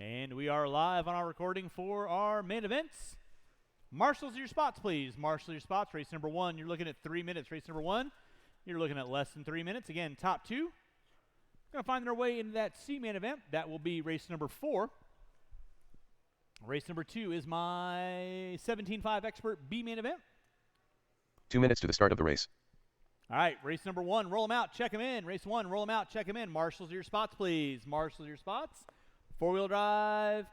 And we are live on our recording for our main events. Marshals your spots, please. Marshal your spots. Race number 1, you're looking at 3 minutes. Race number 1, you're looking at less than 3 minutes. Again, top 2 going to find their way into that C main event. That will be race number 4. Race number 2 is my 17.5 expert B main event. 2 minutes to the start of the race. All right, race number 1, roll them out, check them in. Race 1, roll them out, check them in. Marshals your spots, please. Marshals your spots. 4-wheel drive,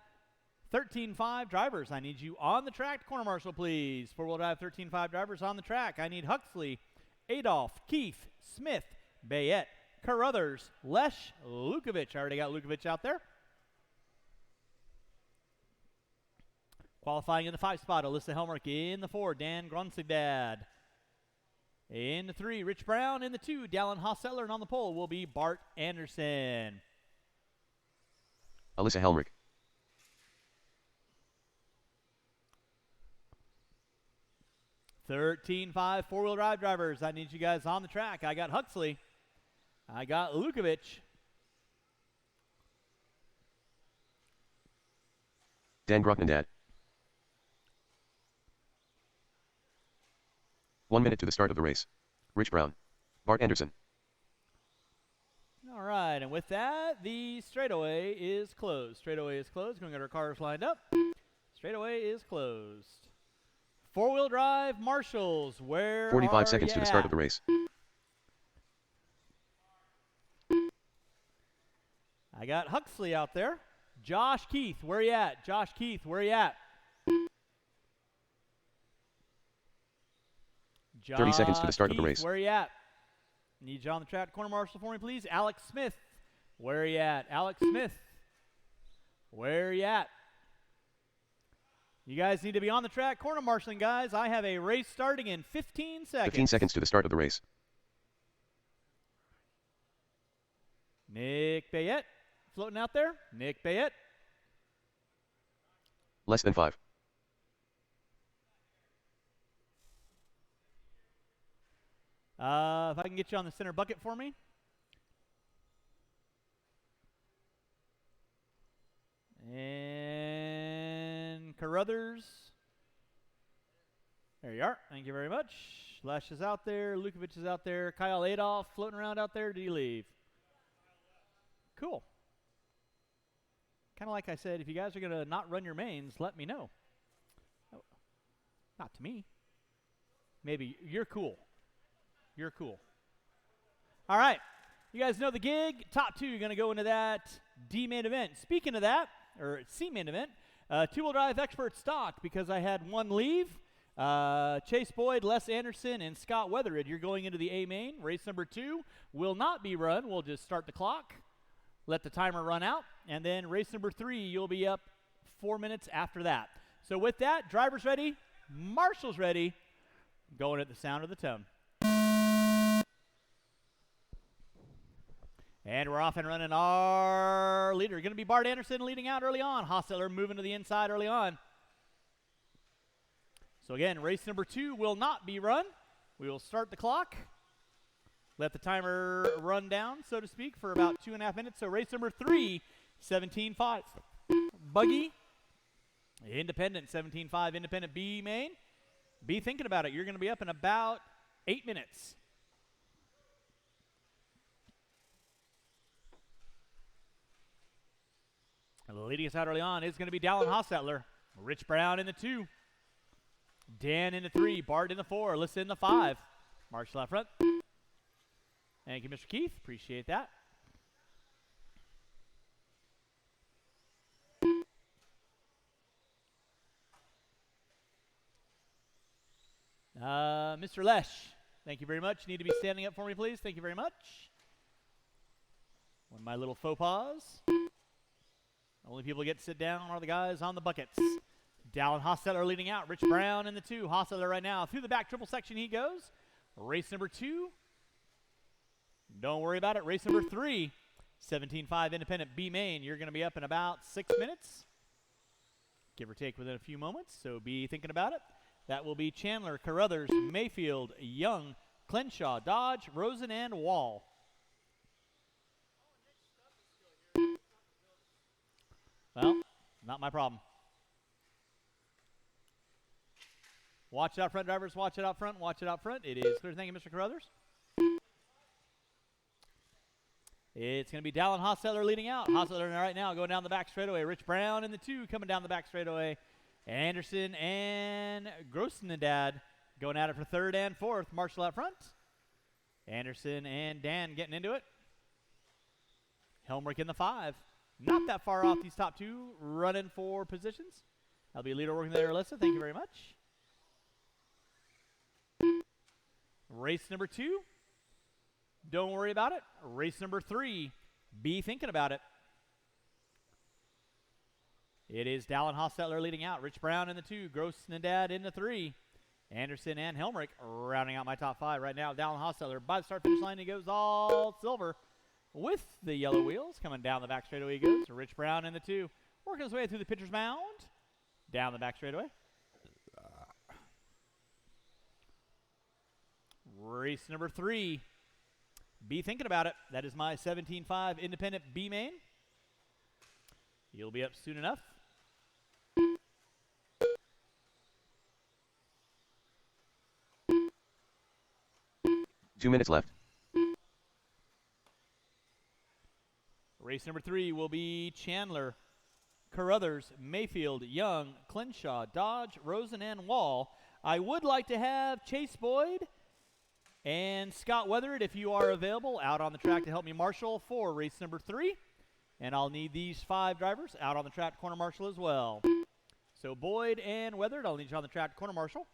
13.5 drivers. I need you on the track. Corner marshal, please. 4-wheel drive, 13.5 drivers on the track. I need Huxley, Adolph, Keith, Smith, Bayette, Carruthers, Lesh, Lukovic. I already got Lukovic out there. Qualifying in the 5 spot, Alyssa Helmerich. In the 4, Dan Grunsigdad. In the 3, Rich Brown. In the 2, Dallin Hossettler. And on the pole will be Bart Anderson. Alyssa Helmerich. $13.5 4-wheel drive drivers. I need you guys on the track. I got Huxley. I got Lukovic. Dan Grunsigdad. 1 minute to the start of the race. Rich Brown. Bart Anderson. All right, and with that, the straightaway is closed. Straightaway is closed. Going to get our cars lined up. Straightaway is closed. 4-wheel drive marshals. Where 45 seconds ya to the start of the race. I got Huxley out there. Josh Keith, where you at? Josh Keith, where you at? 30 seconds to the start of the race. Where you at? Need you on the track. Corner marshal for me, please. Alex Smith, where you at? Alex Smith, where you at? You guys need to be on the track. Corner marshaling, guys. I have a race starting in 15 seconds. 15 seconds to the start of the race. Nick Bayette floating out there. Nick Bayette. Less than 5. If I can get you on the center bucket for me. And Carruthers. There you are. Thank you very much. Lesh is out there. Lukovic is out there. Kyle Adolph floating around out there. Did he leave? Cool. Kind of like I said, if you guys are going to not run your mains, let me know. Oh, not to me. Maybe you're cool. You're cool. All right. You guys know the gig. Top 2 going to go into that D main event. Speaking of that, or C main event, 2-wheel drive expert stock, because I had one leave. Chase Boyd, Les Anderson, and Scott Weatherid. You're going into the A main. Race number 2 will not be run. We'll just start the clock, let the timer run out, and then race number 3, you'll be up 4 minutes after that. So with that, drivers ready, marshals ready, going at the sound of the tone. And we're off and running. Our leader going to be Bart Anderson leading out early on. Hossettler moving to the inside early on. So again, race number 2 will not be run. We will start the clock. Let the timer run down, so to speak, for about 2.5 minutes. So race number 3, 17.5. Buggy. Independent, 17.5 independent B main. Be thinking about it. You're going to be up in about 8 minutes. Leading us out early on is going to be Dallin Hossettler. Rich Brown in the 2. Dan in the 3. Bart in the 4. Alyssa in the 5. Marshall out front. Thank you, Mr. Keith. Appreciate that. Mr. Lesh, thank you very much. You need to be standing up for me, please. Thank you very much. One of my little faux pas. Only people who get to sit down are the guys on the buckets. Dallin Hossettler leading out. Rich Brown in the 2. Hossettler right now. Through the back triple section he goes. Race number 2. Don't worry about it. Race number 3. 17.5 independent B main. You're going to be up in about 6 minutes. Give or take within a few moments. So be thinking about it. That will be Chandler, Carruthers, Mayfield, Young, Clenshaw, Dodge, Rosen, and Wall. Well, Not my problem. Watch it out front, drivers. Watch it out front. Watch it out front. It is clear. Thank you, Mr. Carruthers. It's going to be Dallin Hostetler leading out. Hostetler right now going down the back straightaway. Rich Brown in the 2 coming down the back straightaway. Anderson and Grossenadad going at it for 3rd and 4th. Marshall out front. Anderson and Dan getting into it. Helmrich in the 5. Not that far off these top 2 running for positions. That'll be leader working there, Alyssa. Thank you very much. Race number 2. Don't worry about it. Race number 3. Be thinking about it. It is Dallin Hostetler leading out. Rich Brown in the 2. Grossenadad in the 3. Anderson and Helmrich rounding out my top 5 right now. Dallin Hostetler by the start finish line. He goes all silver with the yellow wheels. Coming down the back straightaway he goes. Rich Brown in the 2. Working his way through the pitcher's mound. Down the back straightaway. Race number 3. Be thinking about it. That is my 17.5 independent B main. You'll be up soon enough. 2 minutes left. Race number 3 will be Chandler, Carruthers, Mayfield, Young, Clinshaw, Dodge, Rosen, and Wall. I would like to have Chase Boyd and Scott Weathered, if you are available, out on the track to help me marshal for race number 3. And I'll need these 5 drivers out on the track to corner marshal as well. So Boyd and Weathered, I'll need you on the track to corner marshal.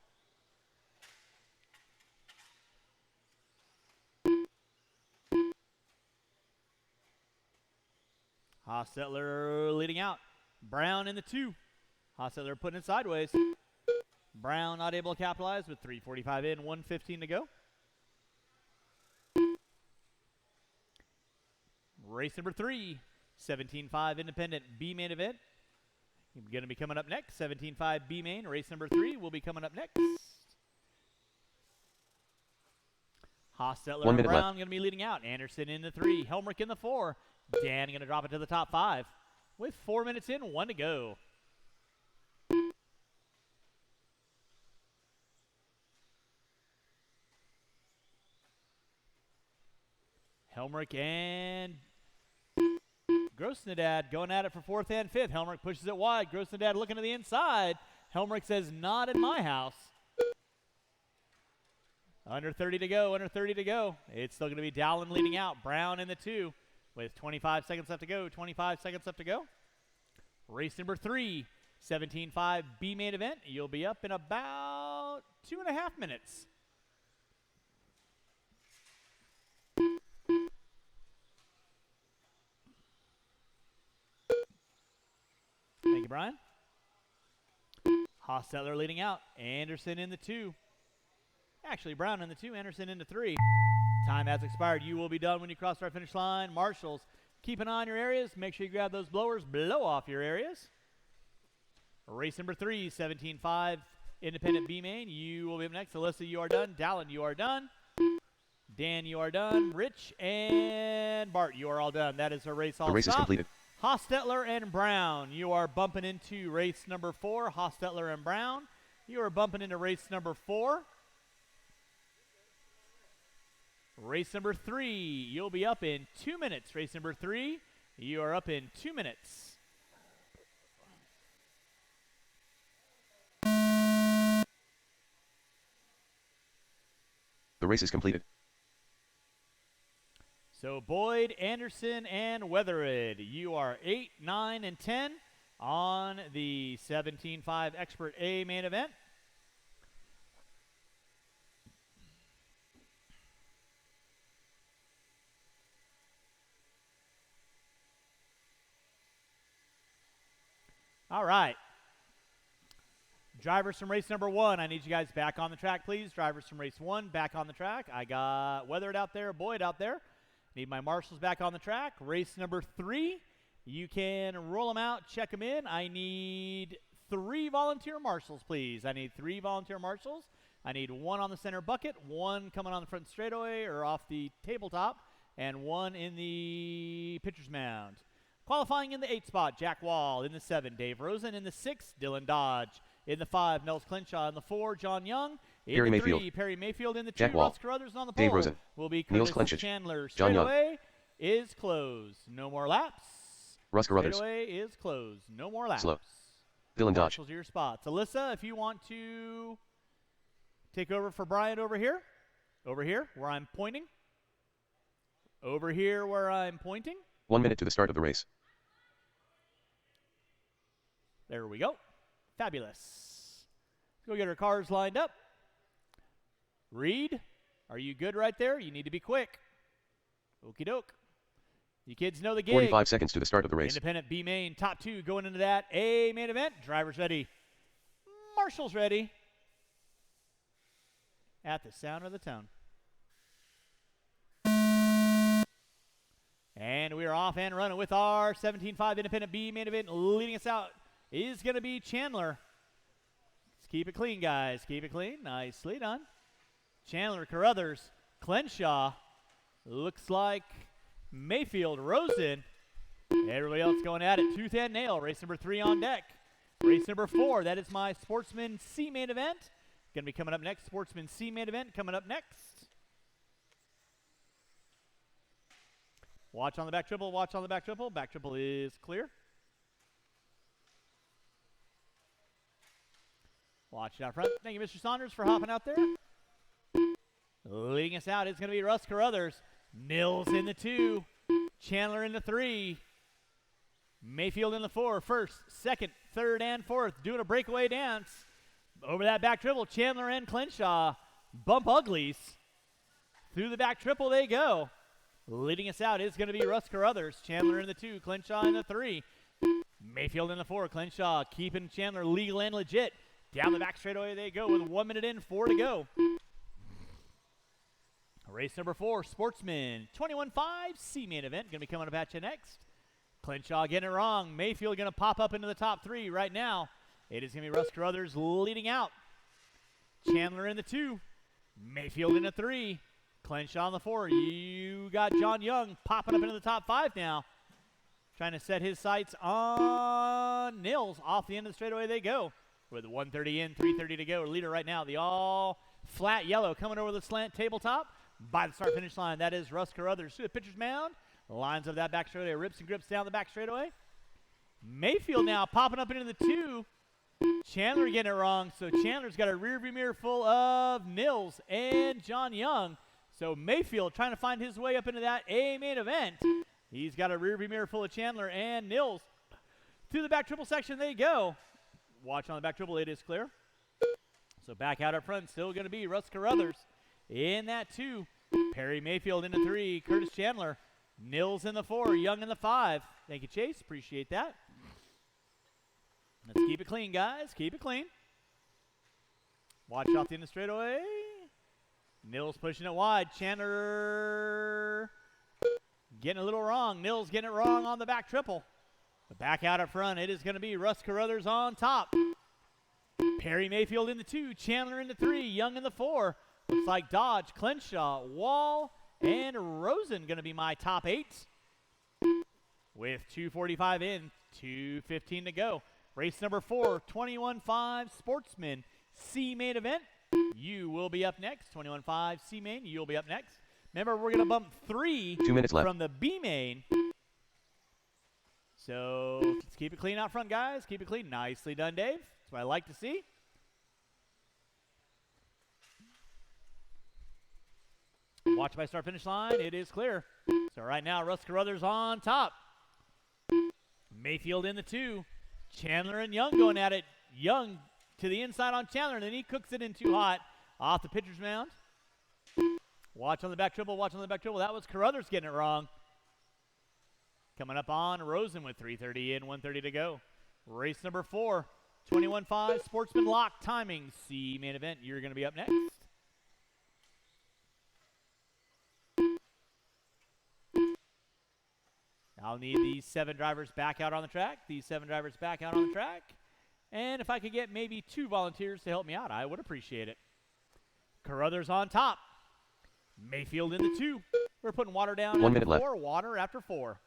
Hostetler leading out. Brown in the 2. Hostetler putting it sideways. Brown not able to capitalize with 3:45 in, 1:15 to go. Race number 3, 17.5 independent B main event. Going to be coming up next. 17.5 B main. Race number 3 will be coming up next. Hostetler and Brown going to be leading out. Anderson in the 3. Helmrich in the 4. Dan going to drop it to the top 5 with 4 minutes in, 1 to go. Helmrich and Grossenadad going at it for 4th and 5th. Helmrich pushes it wide. Grossenadad looking to the inside. Helmrich says, not in my house. Under 30 to go, under 30 to go. It's still going to be Dallin leading out. Brown in the 2 with 25 seconds left to go. 25 seconds left to go. Race number 3, 17.5 B main event. You'll be up in about 2.5 minutes. Thank you, Brian. Hostetler leading out. Anderson in the 2. Actually, Brown in the 2. Anderson in the 3. Time has expired. You will be done when you cross our finish line. Marshals, keep an eye on your areas. Make sure you grab those blowers. Blow off your areas. Race number 3, 17.5 independent B main. You will be up next. Alyssa, you are done. Dallin, you are done. Dan, you are done. Rich and Bart, you are all done. That is our race all The race stop. is completed. Hostetler and Brown, you are bumping into race number 4. Hostetler and Brown, you are bumping into race number 4. Race number 3, you'll be up in 2 minutes. Race number 3, you are up in 2 minutes. The race is completed. So Boyd, Anderson, and Weathered, you are 8, 9, and 10 on the 17.5 Expert A main event. All right. Drivers from race number 1, I need you guys back on the track, please. Drivers from race 1, back on the track. I got Weathered out there, Boyd out there. Need my marshals back on the track. Race number 3, you can roll them out, check them in. I need 3 volunteer marshals, please. I need 3 volunteer marshals. I need 1 on the center bucket, 1 coming on the front straightaway or off the tabletop, and 1 in the pitcher's mound. Qualifying in the 8 spot, Jack Wall. In the 7, Dave Rosen. In the 6, Dylan Dodge. In the 5, Nels Clinshaw. In the 4, John Young. In Perry the Mayfield. 3, Perry Mayfield. In the 2, Jack Wall. Russ Carruthers on the Dave pole. Rosen. Will be Niels Curtis Clinchich. Chandler. John Young. Straightaway is closed. No more laps. Russ Carruthers. Straightaway is closed. No more laps. Slow. Dylan Dodge. Marshals your spots. Alyssa, if you want to take over for Brian over here where I'm pointing. Over here where I'm pointing. 1 minute to the start of the race. There we go. Fabulous. Let's go get our cars lined up. Reed, are you good right there? You need to be quick. Okie doke. You kids know the gig. 45 seconds to the start of the race. Independent B main, top 2 going into that A main event. Drivers ready. Marshals ready. At the sound of the tone. And we are off and running with our 17.5 Independent B main event. Leading us out is going to be Chandler. Let's keep it clean, guys. Keep it clean. Nicely done. Chandler, Carruthers, Clenshaw. Looks like Mayfield, Rosen. Everybody else going at it. Tooth and nail. Race number 3 on deck. Race number 4. That is my Sportsman C main event. Going to be coming up next. Sportsman C main event coming up next. Watch on the back triple. Watch on the back triple. Back triple is clear. Watch it out front. Thank you, Mr. Saunders, for hopping out there. Leading us out is going to be Russ Carruthers. Nils in the 2. Chandler in the 3. Mayfield in the 4. First, second, third, and fourth. Doing a breakaway dance. Over that back triple, Chandler and Clenshaw bump uglies. Through the back triple they go. Leading us out is going to be Russ Carruthers. Chandler in the 2, Clenshaw in the 3. Mayfield in the 4, Clenshaw keeping Chandler legal and legit. Down the back straightaway they go with 1 minute in, 4 to go. Race number 4, Sportsman, 21.5 C main event. Going to be coming up at you next. Clenshaw getting it wrong. Mayfield going to pop up into the top 3 right now. It is going to be Russ Carruthers leading out. Chandler in the 2. Mayfield in the 3. Clenshaw in the 4. You got John Young popping up into the top 5 now. Trying to set his sights on Nils. Off the end of the straightaway they go. With 1:30 in, 3:30 to go. Leader right now, the all flat yellow coming over the slant tabletop. By the start-finish line, that is Russ Carruthers to the pitcher's mound. Lines of that back straightaway, rips and grips down the back straightaway. Mayfield now popping up into the 2. Chandler getting it wrong, so Chandler's got a rearview mirror full of Nils and John Young. So Mayfield trying to find his way up into that A main event. He's got a rearview mirror full of Chandler and Nils. Through the back triple section they go. Watch on the back triple, it is clear. So back out up front, still going to be Russ Carruthers in that 2. Perry Mayfield in the 3. Curtis Chandler. Nils in the 4. Young in the 5. Thank you, Chase. Appreciate that. Let's keep it clean, guys. Keep it clean. Watch off the end of the straightaway. Nils pushing it wide. Chandler getting a little wrong. Nils getting it wrong on the back triple. But back out up front, it is going to be Russ Carruthers on top. Perry Mayfield in the 2. Chandler in the 3. Young in the 4. Looks like Dodge, Clenshaw, Wall, and Rosen going to be my top 8. With 2:45 in, 2:15 to go. Race number 4, 21.5 Sportsman C main event. You will be up next. 21.5 C main, you'll be up next. Remember, we're going to bump 3 2 minutes left. from the B main. So let's keep it clean out front, guys. Keep it clean. Nicely done, Dave. That's what I like to see. Watch my start-finish line. It is clear. So right now, Russ Carruthers on top. Mayfield in the 2. Chandler and Young going at it. Young to the inside on Chandler, and then he cooks it in too hot off the pitcher's mound. Watch on the back triple. Watch on the back triple. That was Carruthers getting it wrong. Coming up on Rosen with 3:30 in, 1:30 to go. Race number 4, 21.5 Sportsman Lock Timing C main event. You're going to be up next. I'll need these 7 drivers back out on the track. These 7 drivers back out on the track. And if I could get maybe 2 volunteers to help me out, I would appreciate it. Carruthers on top. Mayfield in the 2. We're putting water down 1 after minute 4. left. Water after 4.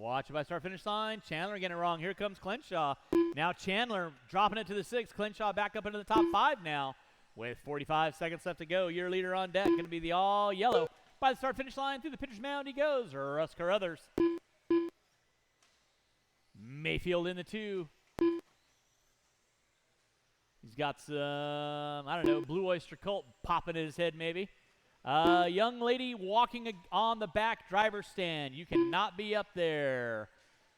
Watch it by start finish line. Chandler getting it wrong. Here comes Clenshaw. Now Chandler dropping it to the 6. Clenshaw back up into the top 5 now. With 45 seconds left to go. Your leader on deck. Going to be the all yellow. By the start finish line, through the pitcher's mound he goes. Russ Carruthers. Mayfield in the 2. He's got some, I don't know, Blue Oyster Cult popping in his head maybe. Young lady walking on the back driver's stand. You cannot be up there.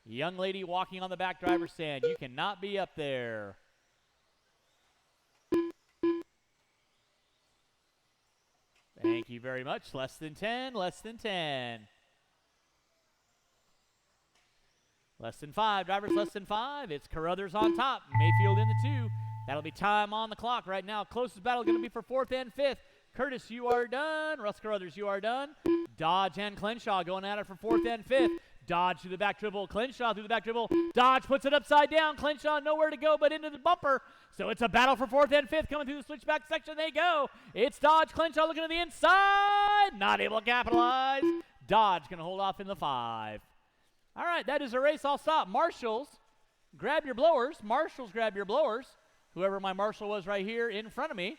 Young lady walking on the back driver's stand. You cannot be up there. Thank you very much. Less than 10, less than 10. Less than 5, drivers less than 5. It's Carruthers on top. Mayfield in the 2. That'll be time on the clock right now. Closest battle going to be for 4th and 5th. Curtis, you are done. Russ Carruthers, you are done. Dodge and Clenshaw going at it for 4th and 5th. Dodge through the back dribble. Clenshaw through the back dribble. Dodge puts it upside down. Clenshaw nowhere to go but into the bumper. So it's a battle for 4th and 5th coming through the switchback section. They go. It's Dodge. Clenshaw looking to the inside. Not able to capitalize. Dodge going to hold off in the 5. All right, that is a race. I'll stop. Marshals, grab your blowers. Marshals, grab your blowers. Whoever my marshal was right here in front of me.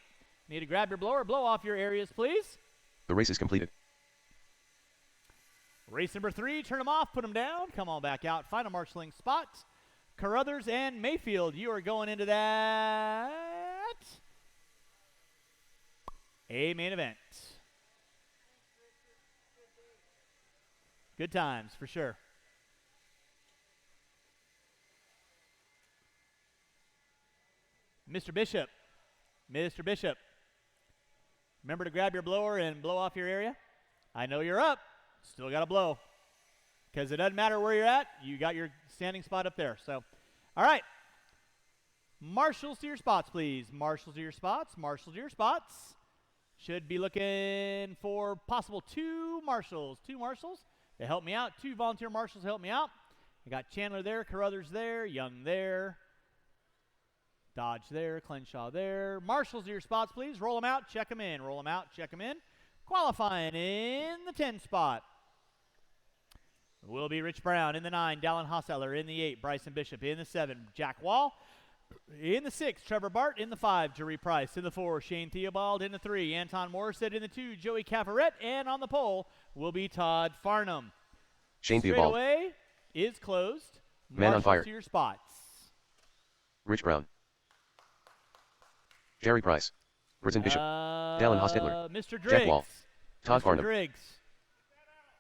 Need to grab your blower. Blow off your areas, please. The race is completed. Race number 3, turn them off, put them down. Come on back out. Final marshaling spot. Carruthers and Mayfield, you are going into that a main event. Good times, for sure. Mr. Bishop, remember to grab your blower and blow off your area. I know you're up. Still got to blow. Because it doesn't matter where you're at. You got your standing spot up there. So, all right. Marshals to your spots, please. Marshals to your spots. Marshals to your spots. Should be looking for possible 2 marshals. 2 marshals to help me out. 2 volunteer marshals to help me out. I got Chandler there, Carruthers there, Young there. Dodge there, Clenshaw there. Marshals to your spots, please. Roll them out, check them in. Roll them out, check them in. Qualifying in the 10 spot will be Rich Brown in the 9. Dallin Hostetler in the 8. Bryson Bishop in the 7. Jack Wall in the 6. Trevor Bart in the 5. Jerry Price in the 4. Shane Theobald in the 3. Anton Morissette in the 2. Joey Cavaret. And on the pole will be Todd Farnham. Shane Theobald. Straightaway is closed. Man on fire. To your spots. Rich Brown. Jerry Price. Bryson Bishop. Dallin Hostetler. Mr. Driggs. Jack Wall. Todd Farnham. Driggs.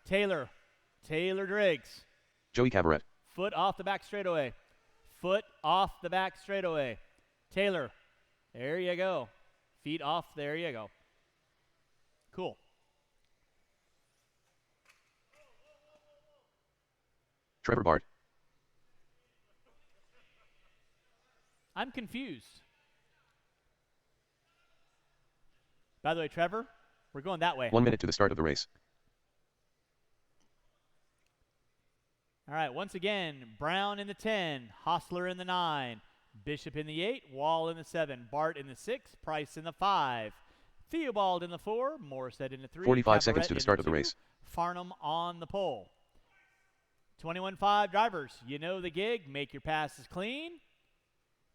Taylor Driggs. Joey Cavaret. Foot off the back straightaway. Foot off the back straightaway. Taylor. There you go. Feet off. There you go. Cool. Trevor Bart. I'm confused. By the way, Trevor, we're going that way. 1 minute to the start of the race. All right, once again, Brown in the 10, Hostler in the 9, Bishop in the 8, Wall in the 7, Bart in the 6, Price in the 5, Theobald in the 4, Morissette in the 3, 45 seconds to the start of the race. Farnham on the pole. 21-5 drivers, you know the gig. Make your passes clean.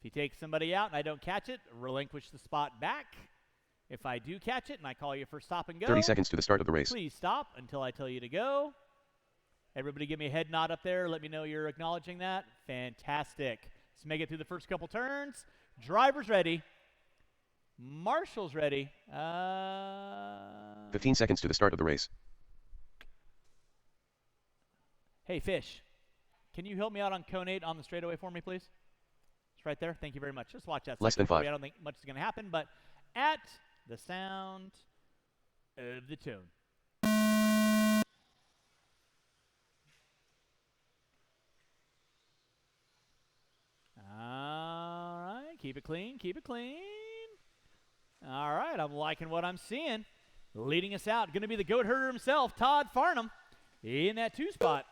If you take somebody out and I don't catch it, relinquish the spot back. If I do catch it and I call you for stop and go, 30 seconds to the start of the race. Please stop until I tell you to go. Everybody give me a head nod up there. Let me know you're acknowledging that. Fantastic. Let's make it through the first couple turns. Drivers ready. Marshals ready. 15 seconds to the start of the race. Hey, Fish, can you help me out on cone 8 on the straightaway for me, please? It's right there. Thank you very much. Just watch that. Less than 5. I don't think much is going to happen, but at the sound of the tune. All right, keep it clean, keep it clean. All right, I'm liking what I'm seeing. Leading us out, going to be the goat herder himself, Todd Farnham, in that 2 spot.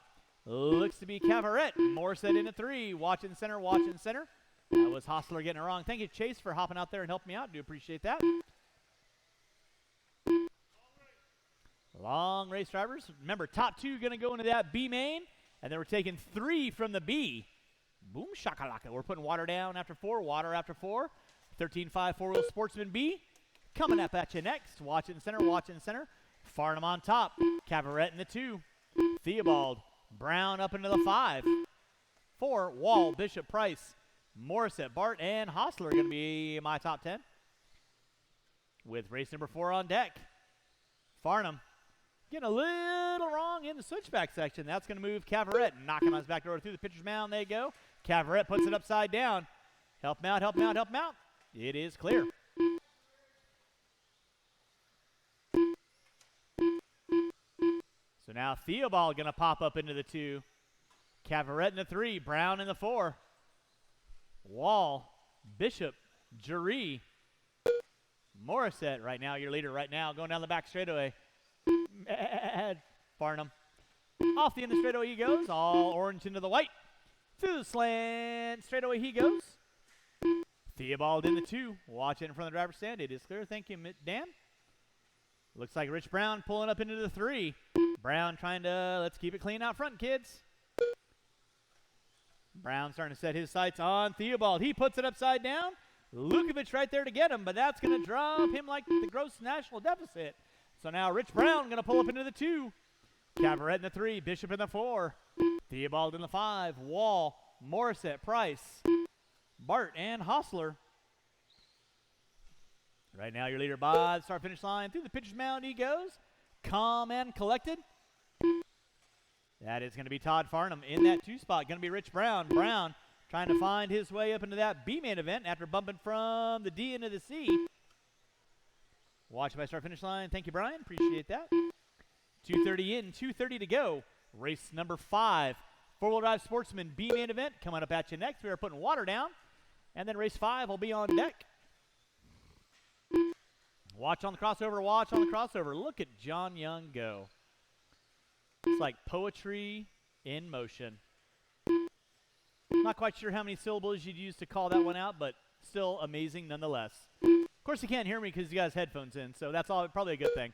Looks to be Cavaret. Morissette in the 3. Watching center, watching center. That was Hostler getting it wrong. Thank you, Chase, for hopping out there and helping me out. Do appreciate that. Long race drivers. Remember, top 2 going to go into that B main. And then we're taking 3 from the B. Boom shakalaka. We're putting water down after 4, water after 4. 13-5 four-wheel Sportsman B. Coming up at you next. Watch it in center, watch it in center. Farnham on top. Cavarette in the 2. Theobald. Brown up into the 5. 4, Wall, Bishop, Price, Morissette, Bart, and Hostler are going to be my top 10. With race number 4 on deck. Farnham getting a little wrong in the switchback section. That's going to move Cavarette. Knocking on his back door through the pitcher's mound. They go. Cavarette puts it upside down. Help him out, help him out, help him out. It is clear. So now Theobald going to pop up into the 2. Cavarette in the 3. Brown in the 4. Wall, Bishop, Jury, Morissette right now, your leader right now, going down the back straightaway. Farnham. Off the end of the straightaway he goes, all orange into the white. Through the slant, straightaway he goes. Theobald in the 2. Watch it in front of the driver's stand. It is clear. Thank you, Dan. Looks like Rich Brown pulling up into the 3. Brown trying to, let's keep it clean out front, kids. Brown starting to set his sights on Theobald. He puts it upside down. Lukovic right there to get him, but that's going to drop him like the gross national deficit. So now Rich Brown going to pull up into the 2. Cavarette in the 3. Bishop in the 4. Theobald in the 5. Wall, Morissette, Price, Bart, and Hostler. Right now your leader by the start-finish line. Through the pitcher's mound he goes. Calm and collected. That is going to be Todd Farnham in that 2 spot. Going to be Rich Brown. Brown trying to find his way up into that B main event after bumping from the D into the C. Watch by start-finish line. Thank you, Brian. Appreciate that. 2:30 in, 2:30 to go. Race number 5. Four-wheel drive Sportsman B main event coming up at you next. We are putting water down. And then race 5 will be on deck. Watch on the crossover. Watch on the crossover. Look at John Young go. It's like poetry in motion. Not quite sure how many syllables you'd use to call that one out, but still amazing nonetheless. Of course, you can't hear me because you guys headphones in, so that's all probably a good thing.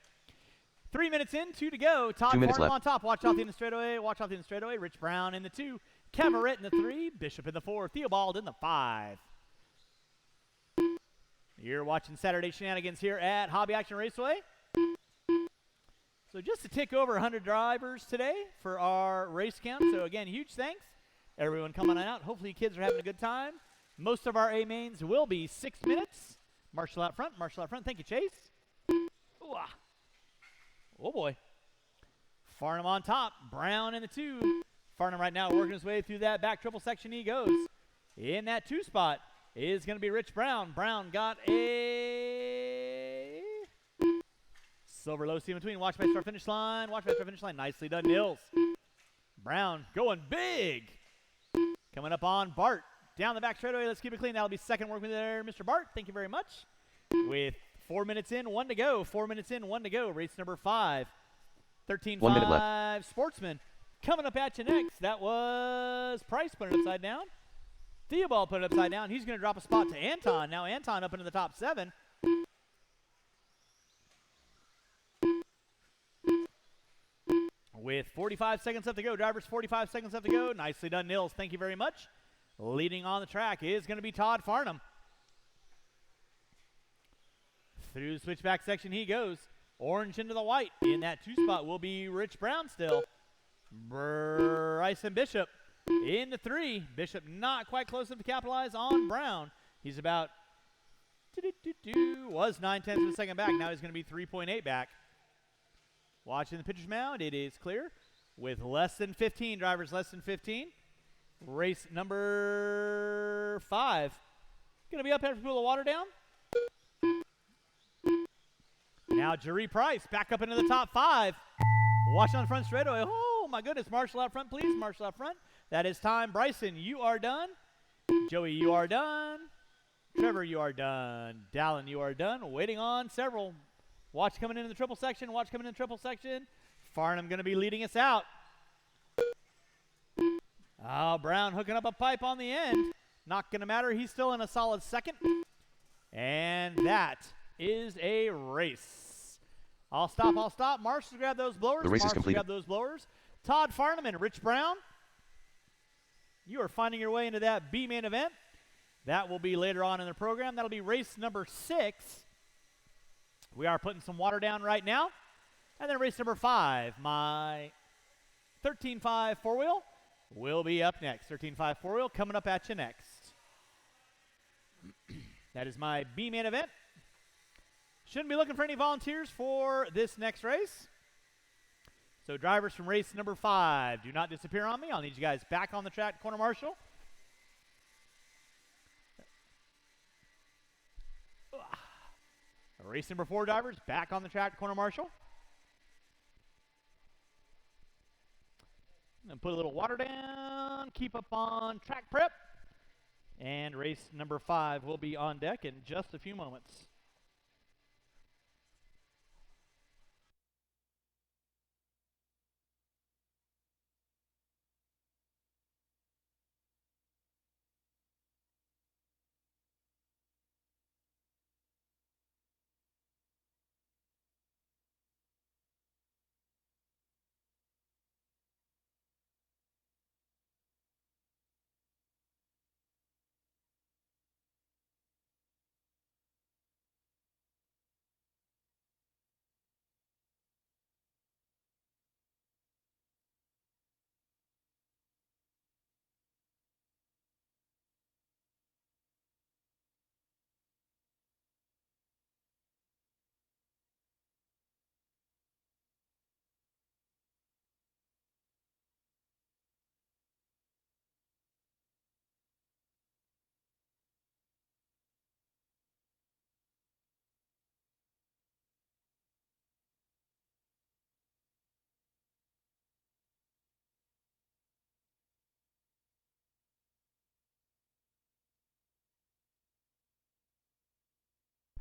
3 minutes in, 2 to go. Todd Farnham on top. Watch off the end of the straightaway. Watch off the end of the straightaway. Rich Brown in the 2. Cavarette in the 3. Bishop in the 4. Theobald in the 5. You're watching Saturday Shenanigans here at Hobby Action Raceway. So just a tick over 100 drivers today for our race count. So again, huge thanks. Everyone coming out. Hopefully you kids are having a good time. Most of our A-mains will be 6 minutes. Marshall out front. Marshall out front. Thank you, Chase. Ooh, ah. Oh, boy. Farnham on top. Brown in the 2. Farnham right now working his way through that back triple section. He goes. In that 2 spot is going to be Rich Brown. Brown got a silver low C in between. Watch by start finish line. Watch by start finish line. Nicely done, Nils. Brown going big. Coming up on Bart. Down the back straightaway. Let's keep it clean. That'll be second work with there, Mr. Bart. Thank you very much. With 4 minutes in, 1 to go. 4 minutes in, 1 to go. Race number 5. 13-5 Sportsman. Coming up at you next. That was Price putting it upside down. Theobald put it upside down. He's going to drop a spot to Anton. Now Anton up into the top 7. With 45 seconds left to go. Drivers, 45 seconds left to go. Nicely done, Nils. Thank you very much. Leading on the track is going to be Todd Farnham. Through the switchback section he goes. Orange into the white. In that 2 spot will be Rich Brown still. Bryson Bishop in the 3. Bishop not quite close enough to capitalize on Brown. He's about was 9/10 of a second back. Now he's going to be 3.8 back. Watching the pitcher's mound, it is clear. With less than 15 drivers, less than 15. Race number 5. Going to be up after we pull the water down. Now Jerry Price back up into the top 5. Watch on front straightaway. Oh my goodness, Marshall out front, please. Marshall out front. That is time. Bryson, you are done. Joey, you are done. Trevor, you are done. Dallin, you are done. Waiting on several. Watch coming into the triple section. Watch coming in the triple section. Farnham going to be leading us out. Oh, Brown hooking up a pipe on the end. Not going to matter. He's still in a solid second. And that is a race. I'll stop. Marshall, grab those blowers. The race is completed. Grab those blowers. Todd Farnham and Rich Brown you are finding your way into that B main event. That will be later on in the program. That'll be race number 6. We are putting some water down right now. And then race number 5, my 13.5 four-wheel, will be up next. 13.5 four-wheel coming up at you next. That is my B main event. Shouldn't be looking for any volunteers for this next race. So drivers from race number 5, do not disappear on me. I'll need you guys back on the track, corner marshal. Race number 4 drivers back on the track, corner marshal. And put a little water down, keep up on track prep. And race number 5 will be on deck in just a few moments.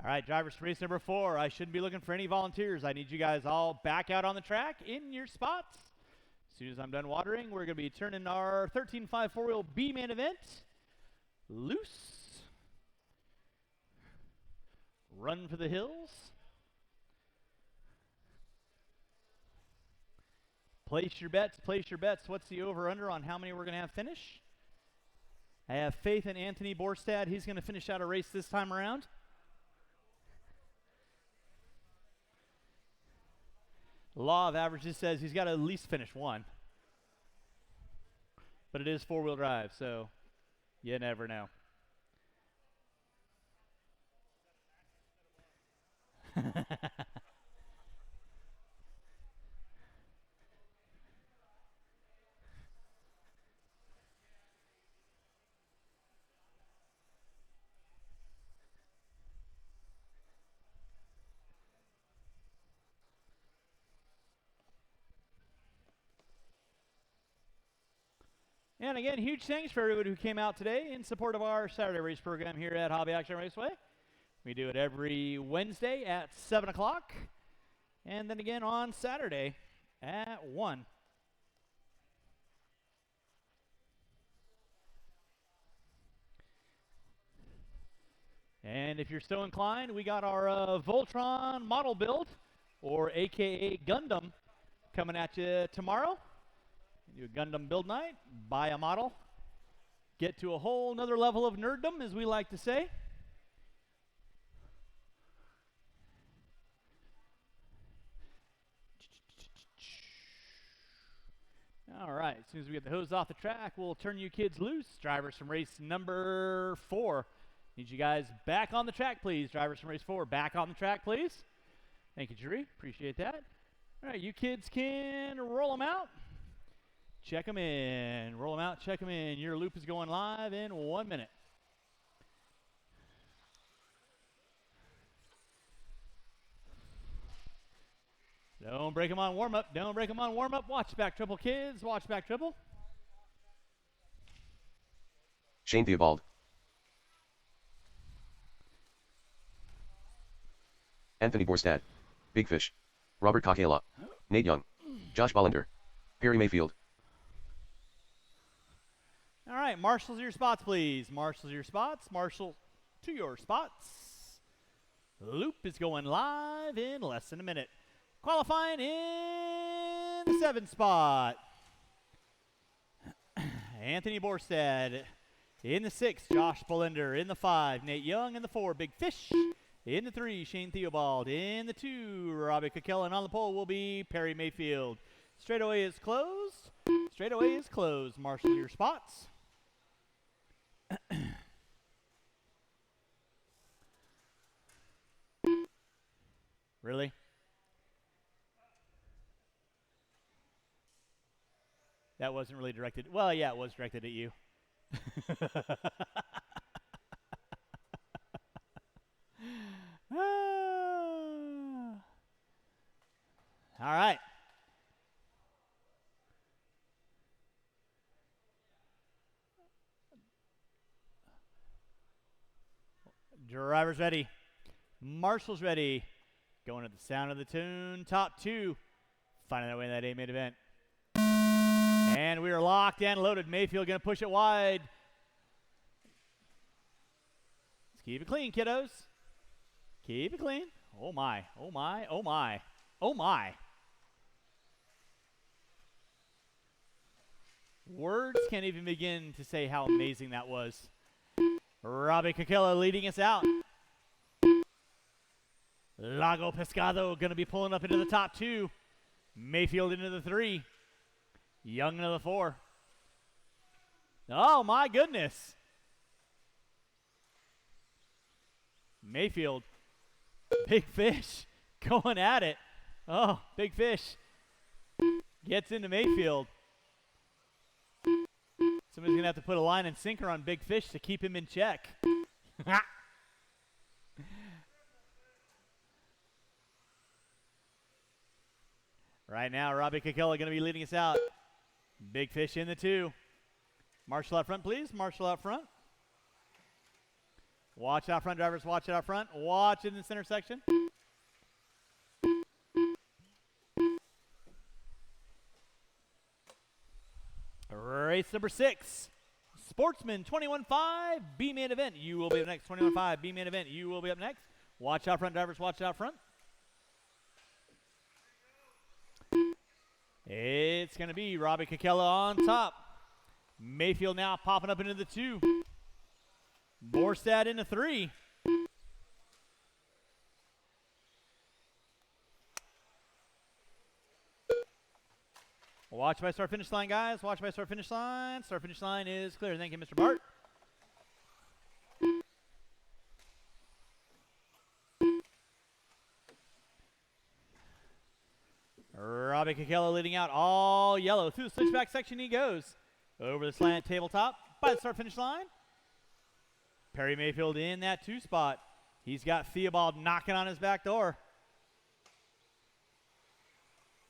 All right, drivers for race number 4, I shouldn't be looking for any volunteers. I need you guys all back out on the track in your spots. As soon as I'm done watering, we're going to be turning our 13.5 four-wheel B main event loose. Run for the hills. Place your bets, place your bets. What's the over-under on how many we're going to have finish? I have faith in Anthony Borstad. He's going to finish out a race this time around. Law of averages says he's got to at least finish 1. But it is 4-wheel drive, so you never know. And again, huge thanks for everybody who came out today in support of our Saturday race program here at Hobby Action Raceway. We do it every Wednesday at 7 o'clock, and then again on Saturday at 1. And if you're so inclined, we got our Voltron model build, or AKA Gundam, coming at you tomorrow. Do a Gundam build night, buy a model, get to a whole nother level of nerddom, as we like to say. All right, as soon as we get the hose off the track, we'll turn you kids loose. Drivers from race number 4. Need you guys back on the track, please. Drivers from race 4, back on the track, please. Thank you, Jerry. Appreciate that. All right, you kids can roll them out. Check them in. Roll them out, check them in. Your loop is going live in 1 minute. Don't break them on warm-up. Don't break them on warm-up. Watch back triple, kids. Watch back triple. Shane Theobald. Anthony Borstad. Big Fish. Robert Kakela. Nate Young. Josh Bollender. Perry Mayfield. All right, marshals your spots, please. Marshals your spots. Marshal to your spots. Loop is going live in less than a minute. Qualifying in the 7th spot. Anthony Borstad. In the 6, Josh Bolender. In the 5, Nate Young. In the 4, Big Fish. In the 3, Shane Theobald. In the 2, Robbie Kakela. And on the pole will be Perry Mayfield. Straightaway is closed. Straightaway is closed. Marshal your spots. Really? That wasn't really directed. Well, yeah, it was directed at you. All right. Driver's ready. Marshall's ready. Going to the sound of the tune. Top 2. Finding their way in that A-main event. And we are locked and loaded. Mayfield going to push it wide. Let's keep it clean, kiddos. Keep it clean. Oh, my. Oh, my. Oh, my. Oh, my. Words can't even begin to say how amazing that was. Robbie Kakela leading us out. Lago Pescado going to be pulling up into the top 2. Mayfield into the 3. Young into the 4. Oh, my goodness. Mayfield. Big Fish going at it. Oh, Big Fish gets into Mayfield. Somebody's going to have to put a line and sinker on Big Fish to keep him in check. Right now, Robbie Kakela going to be leading us out. Big Fish in the 2. Marshall out front, please. Marshall out front. Watch out front, drivers. Watch it out front. Watch it in the center section. Race number 6. Sportsman 21-5, B-main event. You will be up next. 21-5, B-main event. You will be up next. Watch out front, drivers. Watch out front. It's going to be Robbie Kakela on top. Mayfield now popping up into the 2. Borstad into 3. Watch by start finish line, guys. Watch by start finish line. Start finish line is clear. Thank you, Mr. Bart. Robbie Kakela leading out all yellow. Through the switchback section he goes. Over the slant tabletop by the start finish line. Perry Mayfield in that 2 spot. He's got Theobald knocking on his back door.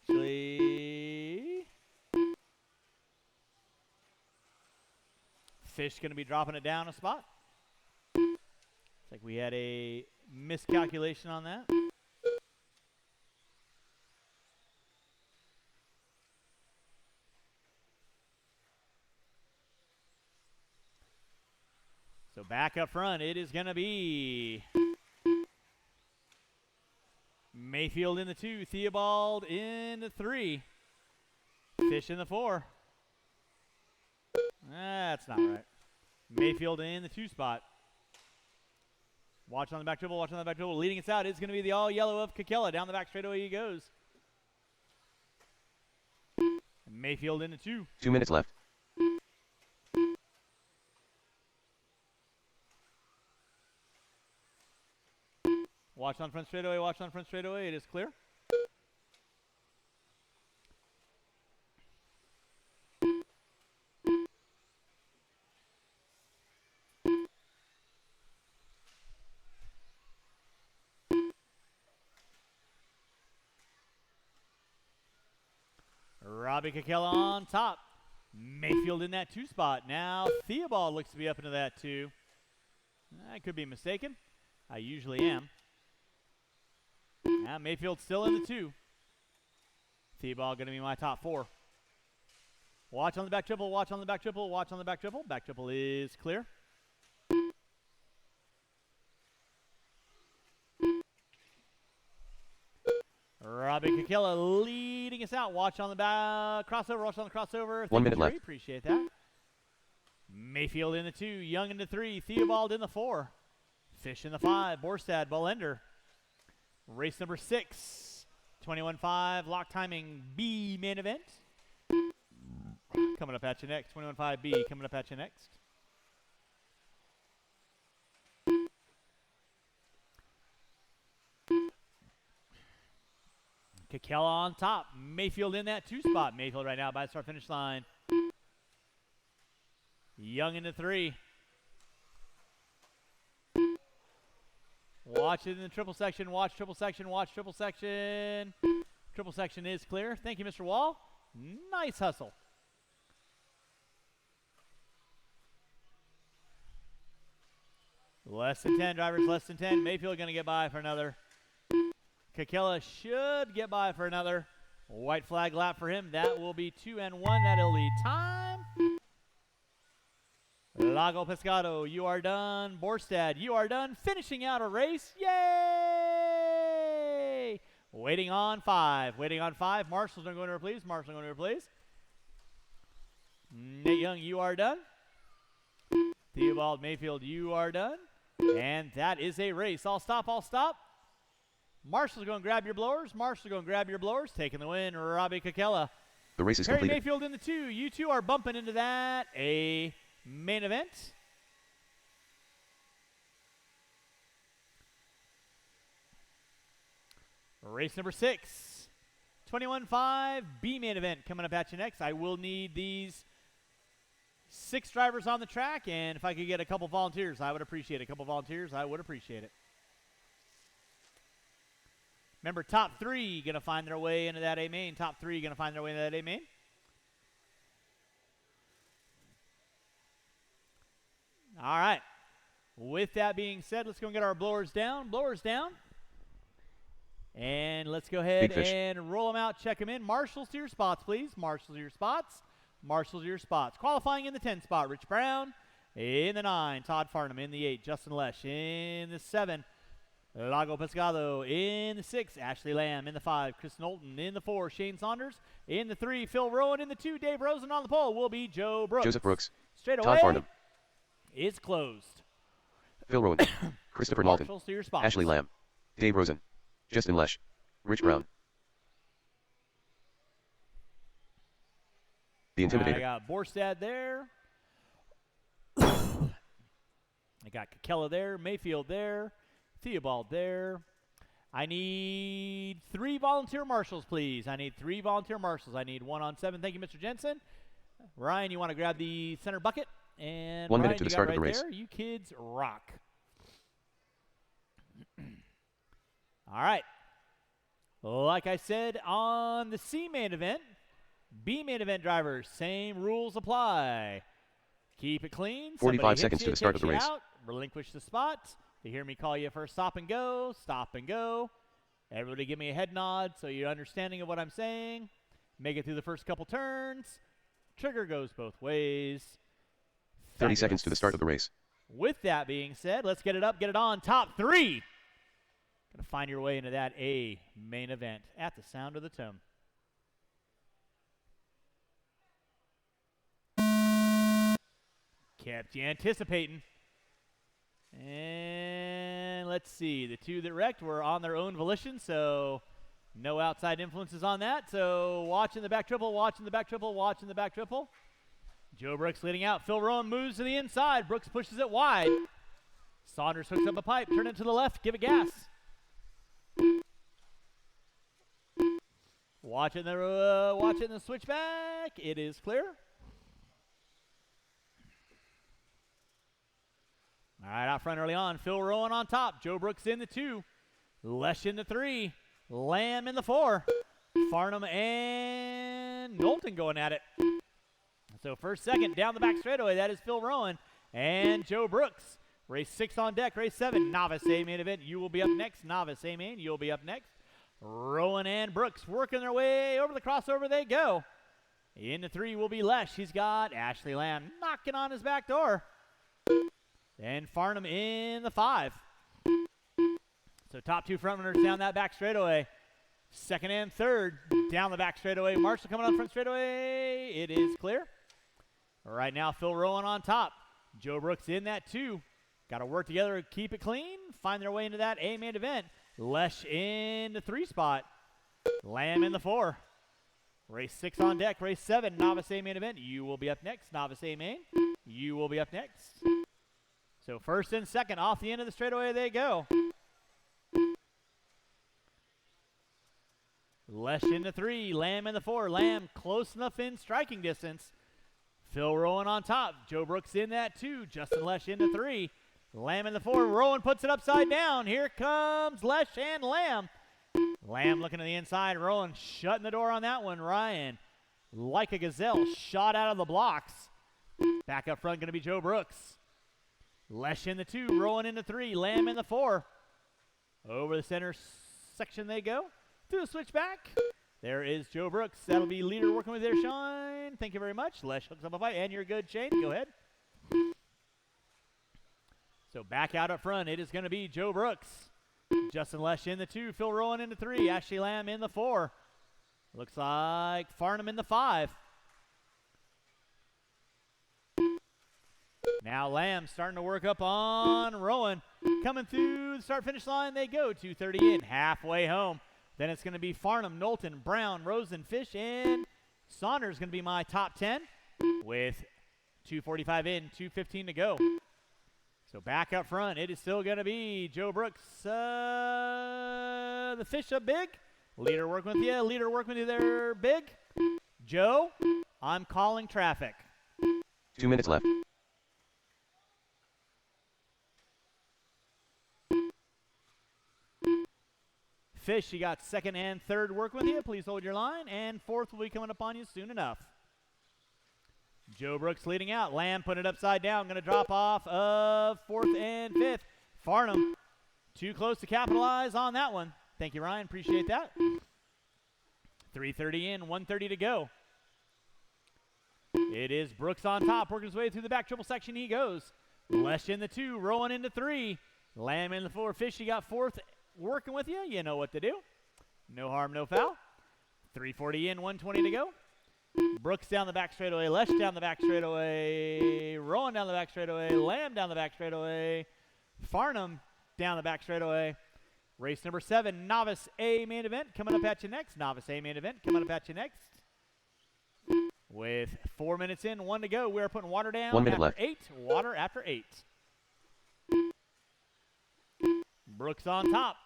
Actually, Fish going to be dropping it down a spot. Looks like we had a miscalculation on that. So back up front, it is going to be Mayfield in the 2, Theobald in the 3, Fish in the 4. That's not right. Mayfield in the 2 spot. Watch on the back dribble, watch on the back dribble. Leading us out is going to be the all yellow of Kakela. Down the back straightaway he goes. Mayfield in the 2. 2 minutes left. Watch on front straightaway, watch on front straightaway. It is clear. Robbie Kakela on top. Mayfield in that 2 spot. Now Theobald looks to be up into that 2. I could be mistaken. I usually am. Now Mayfield still in the 2. Theobald going to be my top 4. Watch on the back triple, watch on the back triple, watch on the back triple. Back triple is clear. Robbie Kakela leading us out. Watch on the back crossover, watch on the crossover. 1 minute left. Appreciate that. Mayfield in the 2, Young in the 3, Theobald in the 4, Fish in the 5, Borstad, Bullender. Race number 6, 21.5, lock timing B main event. Coming up at you next, 21.5 B coming up at you next. Kakela on top, Mayfield in that 2 spot. Mayfield right now by the start finish line. Young in the 3. Watch it in the triple section, watch triple section, watch triple section. Triple section is clear. Thank you, Mr. Wall. Nice hustle. Less than 10, drivers, less than 10. Mayfield going to get by for another. Kakela should get by for another. White flag lap for him. That will be 2 and 1. That'll be time. Lago Pescado, you are done. Borstad, you are done. Finishing out a race. Yay! Waiting on 5. Waiting on 5. Marshall's going to replace. Marshall's going to replace. Nate Young, you are done. Theobald Mayfield, you are done. And that is a race. I'll stop. I'll stop. Marshall's going to grab your blowers. Marshall's going to grab your blowers. Taking the win, Robbie Kakela. The race is Perry completed. Mayfield in the 2. You two are bumping into that. A main event. Race number 6. 21.5 B main event coming up at you next. I will need these 6 drivers on the track, and if I could get a couple volunteers, I would appreciate it. A couple volunteers, I would appreciate it. Remember, top 3 going to find their way into that A main. Top 3 going to find their way into that A main. All right. With that being said, let's go and get our blowers down. Blowers down. And let's go ahead and roll them out, check them in. Marshals to your spots, please. Marshals to your spots. Marshals to your spots. Qualifying in the 10 spot, Rich Brown. In the 9, Todd Farnham. In the 8, Justin Lesh. In the 7, Lago Pescado. In the 6, Ashley Lamb. In the 5, Chris Knowlton. In the 4, Shane Saunders. In the 3, Phil Rowan. In the 2, Dave Rosen. On the pole will be Joe Brooks. Joseph Brooks. Straight away. Todd Farnham. Is closed. Phil Rowan. Christopher Knowlton. Marshals to your spots. Ashley Lamb. Dave Rosen. Justin Lesh. Rich Brown. The Intimidator. I got Borstad there. I got Kakela there. Mayfield there. Theobald there. I need 3 volunteer marshals, please. I need 3 volunteer marshals. I need 1 on 7. Thank you, Mr. Jensen. Ryan, you want to grab the center bucket? And 1 Ryan, minute to the start of the race. There. You kids rock. All right. Like I said on the C main event, B main event drivers, same rules apply. Keep it clean. 45 seconds to the start of the race. Out, relinquish the spot. You hear me call you for a stop and go. Stop and go. Everybody give me a head nod so you're understanding of what I'm saying. Make it through the first couple turns. Trigger goes both ways. 30 seconds to the start of the race. With that being said, let's get it up, get it on. Top 3. Gonna find your way into that A main event at the sound of the tone. Kept you anticipating. And let's see. The 2 that wrecked were on their own volition, so no outside influences on that. So watching the back triple, watching the back triple, watching the back triple. Joe Brooks leading out. Phil Rowan moves to the inside. Brooks pushes it wide. Saunders hooks up a pipe. Turn it to the left. Give it gas. Watch it in the switchback. It is clear. All right, out front early on. Phil Rowan on top. Joe Brooks in the 2. Lesh in the 3. Lamb in the 4. Farnham and Knowlton going at it. So first, second, down the back straightaway. That is Phil Rowan and Joe Brooks. Race 6 on deck. Race 7, Novice A main event. You will be up next. Novice A main, you'll be up next. Rowan and Brooks working their way over the crossover. They go. In the 3 will be Lesh. He's got Ashley Lamb knocking on his back door. And Farnham in the 5. So top 2 front runners down that back straightaway. Second and third down the back straightaway. Marshall coming on front straightaway. It is clear. Right now, Phil Rowan on top. Joe Brooks in that 2. Got to work together and keep it clean. Find their way into that A main event. Lesh in the 3 spot. Lamb in the 4. Race 6 on deck. Race 7, Novice A main event. You will be up next. Novice A main. You will be up next. So first and second off the end of the straightaway they go. Lesh in the 3. Lamb in the 4. Lamb close enough in striking distance. Phil Rowan on top. Joe Brooks in that 2. Justin Lesh in the 3. Lamb in the 4. Rowan puts it upside down. Here comes Lesh and Lamb. Lamb looking to the inside. Rowan shutting the door on that one. Ryan, like a gazelle, shot out of the blocks. Back up front going to be Joe Brooks. Lesh in the 2. Rowan in the 3. Lamb in the 4. Over the center section they go. Through the switchback. There is Joe Brooks. That'll be leader working with there, Sean. Thank you very much. Lesh hooks up a fight, and you're good, Shane. Go ahead. So back out up front, it is going to be Joe Brooks. Justin Lesh in the 2. Phil Rowan in the 3. Ashley Lamb in the 4. Looks like Farnham in the 5. Now Lamb starting to work up on Rowan. Coming through the start-finish line they go. 2:30 in, halfway home. Then it's going to be Farnham, Knowlton, Brown, Rosen, Fish, and Saunders going to be my top 10 with 2:45 in, 2:15 to go. So back up front, it is still going to be Joe Brooks, the Fish up big. Leader working with you. Leader working with you there, big. Joe, I'm calling traffic. 2 minutes left. Fish, you got second and third working with you. Please hold your line. And fourth will be coming up on you soon enough. Joe Brooks leading out. Lamb putting it upside down. Going to drop off of fourth and fifth. Farnham too close to capitalize on that one. Thank you, Ryan. Appreciate that. 3:30 in, 1:30 to go. It is Brooks on top, working his way through the back triple section. He goes. Lesh in the 2, Rowan in the 3. Lamb in the 4. Fish, you got fourth working with you. You know what to do. No harm, no foul. 3:40 in, 1:20 to go. Brooks down the back straightaway. Lesh down the back straightaway. Rowan down the back straightaway. Lamb down the back straightaway. Farnham down the back straightaway. Race number 7, Novice A main event coming up at you next. Novice A main event coming up at you next. With 4 minutes in, 1 to go. We're putting water down 1 minute after left. 8. Water after 8. Brooks on top.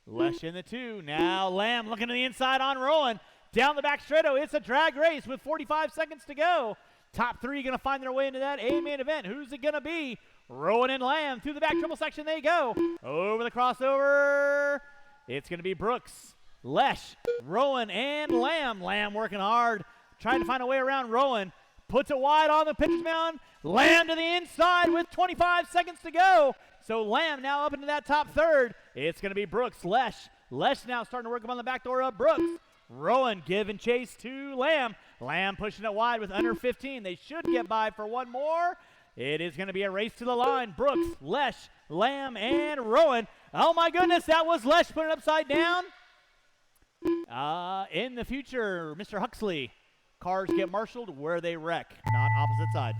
Lesh in the 2. Now Lamb looking to the inside on Rowan. Down the back straightaway. It's a drag race with 45 seconds to go. Top 3 going to find their way into that A main event. Who's it going to be? Rowan and Lamb through the back triple section they go. Over the crossover. It's going to be Brooks, Lesh, Rowan, and Lamb. Lamb working hard, trying to find a way around Rowan. Puts it wide on the pitcher's mound. Lamb to the inside with 25 seconds to go. So Lamb now up into that top third. It's going to be Brooks, Lesh. Lesh now starting to work up on the back door of Brooks. Rowan giving chase to Lamb. Lamb pushing it wide with under 15. They should get by for one more. It is going to be a race to the line. Brooks, Lesh, Lamb, and Rowan. Oh my goodness, that was Lesh putting it upside down. In the future, Mr. Huxley, cars get marshaled where they wreck, not opposite side.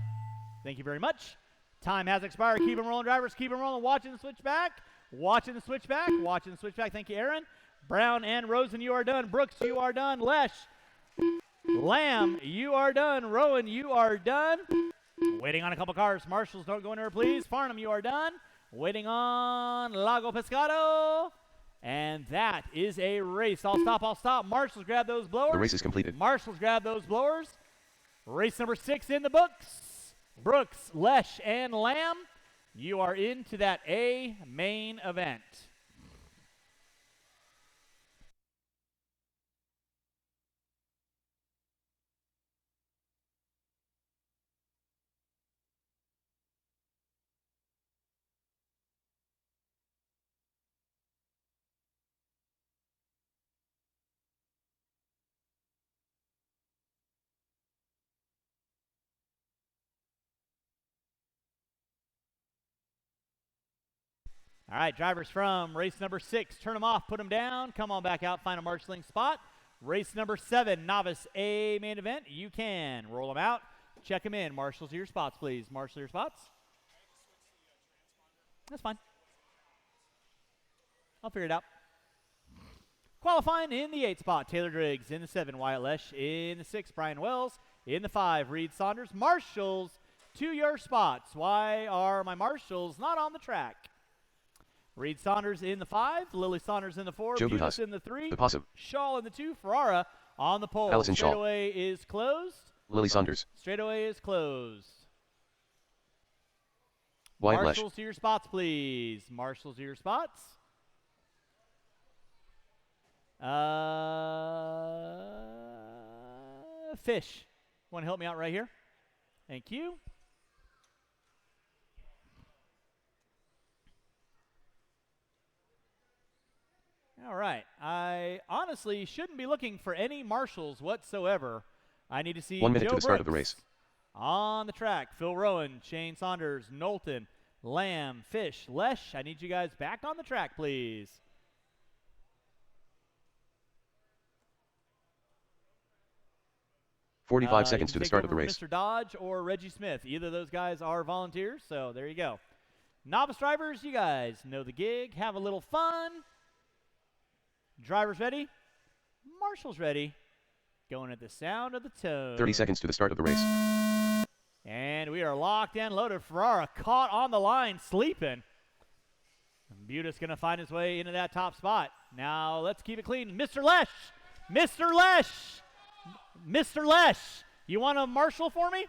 Thank you very much. Time has expired. Keep them rolling, drivers. Keep them rolling. Watching the switchback. Watching the switchback. Watching the switchback. Thank you, Aaron. Brown and Rosen, you are done. Brooks, you are done. Lesh, Lamb, you are done. Rowan, you are done. Waiting on a couple cars. Marshals, don't go anywhere, please. Farnham, you are done. Waiting on Lago Pescado. And that is a race. I'll stop. Marshals, grab those blowers. The race is completed. Marshals, grab those blowers. Race number 6 in the books. Brooks, Lesh, and Lamb, you are into that A main event. All right, drivers from race number 6, turn them off, put them down, come on back out, find a marshaling spot. Race number 7, Novice A main event, you can roll them out, check them in. Marshals to your spots, please. Marshal to your spots. That's fine. I'll figure it out. Qualifying in the 8 spot, Taylor Driggs. In the 7, Wyatt Lesh. In the 6, Brian Wells. In the 5, Reed Saunders. Marshals to your spots. Why are my marshals not on the track? Reed Saunders in the 5, Lily Saunders in the 4, Joe Butas Butas. in the 3, The Possum. Shaw in the 2, Ferrara on the pole. Allison Shaw. Straightaway is closed. Lily Saunders. Straightaway is closed. Wyatt Lesh. Marshals to your spots, please. Marshals to your spots. Fish. Want to help me out right here? Thank you. All right. I honestly shouldn't be looking for any marshals whatsoever. I need to see 1 minute Joe to the start of the Brooks race. on the track. Phil Rowan, Shane Saunders, Knowlton, Lamb, Fish, Lesh. I need you guys back on the track, please. Forty-five You seconds can to the take start of over the race. Mr. Dodge or Reggie Smith. Either of those guys are volunteers, so there you go. Novice drivers, you guys know the gig. Have a little fun. Drivers ready? Marshals ready. Going at the sound of the tone. 30 seconds to the start of the race. And we are locked and loaded. Ferrara caught on the line, sleeping. Butas going to find his way into that top spot. Now let's keep it clean. Mr. Lesh! Mr. Lesh! Mr. Lesh! You want a marshal for me?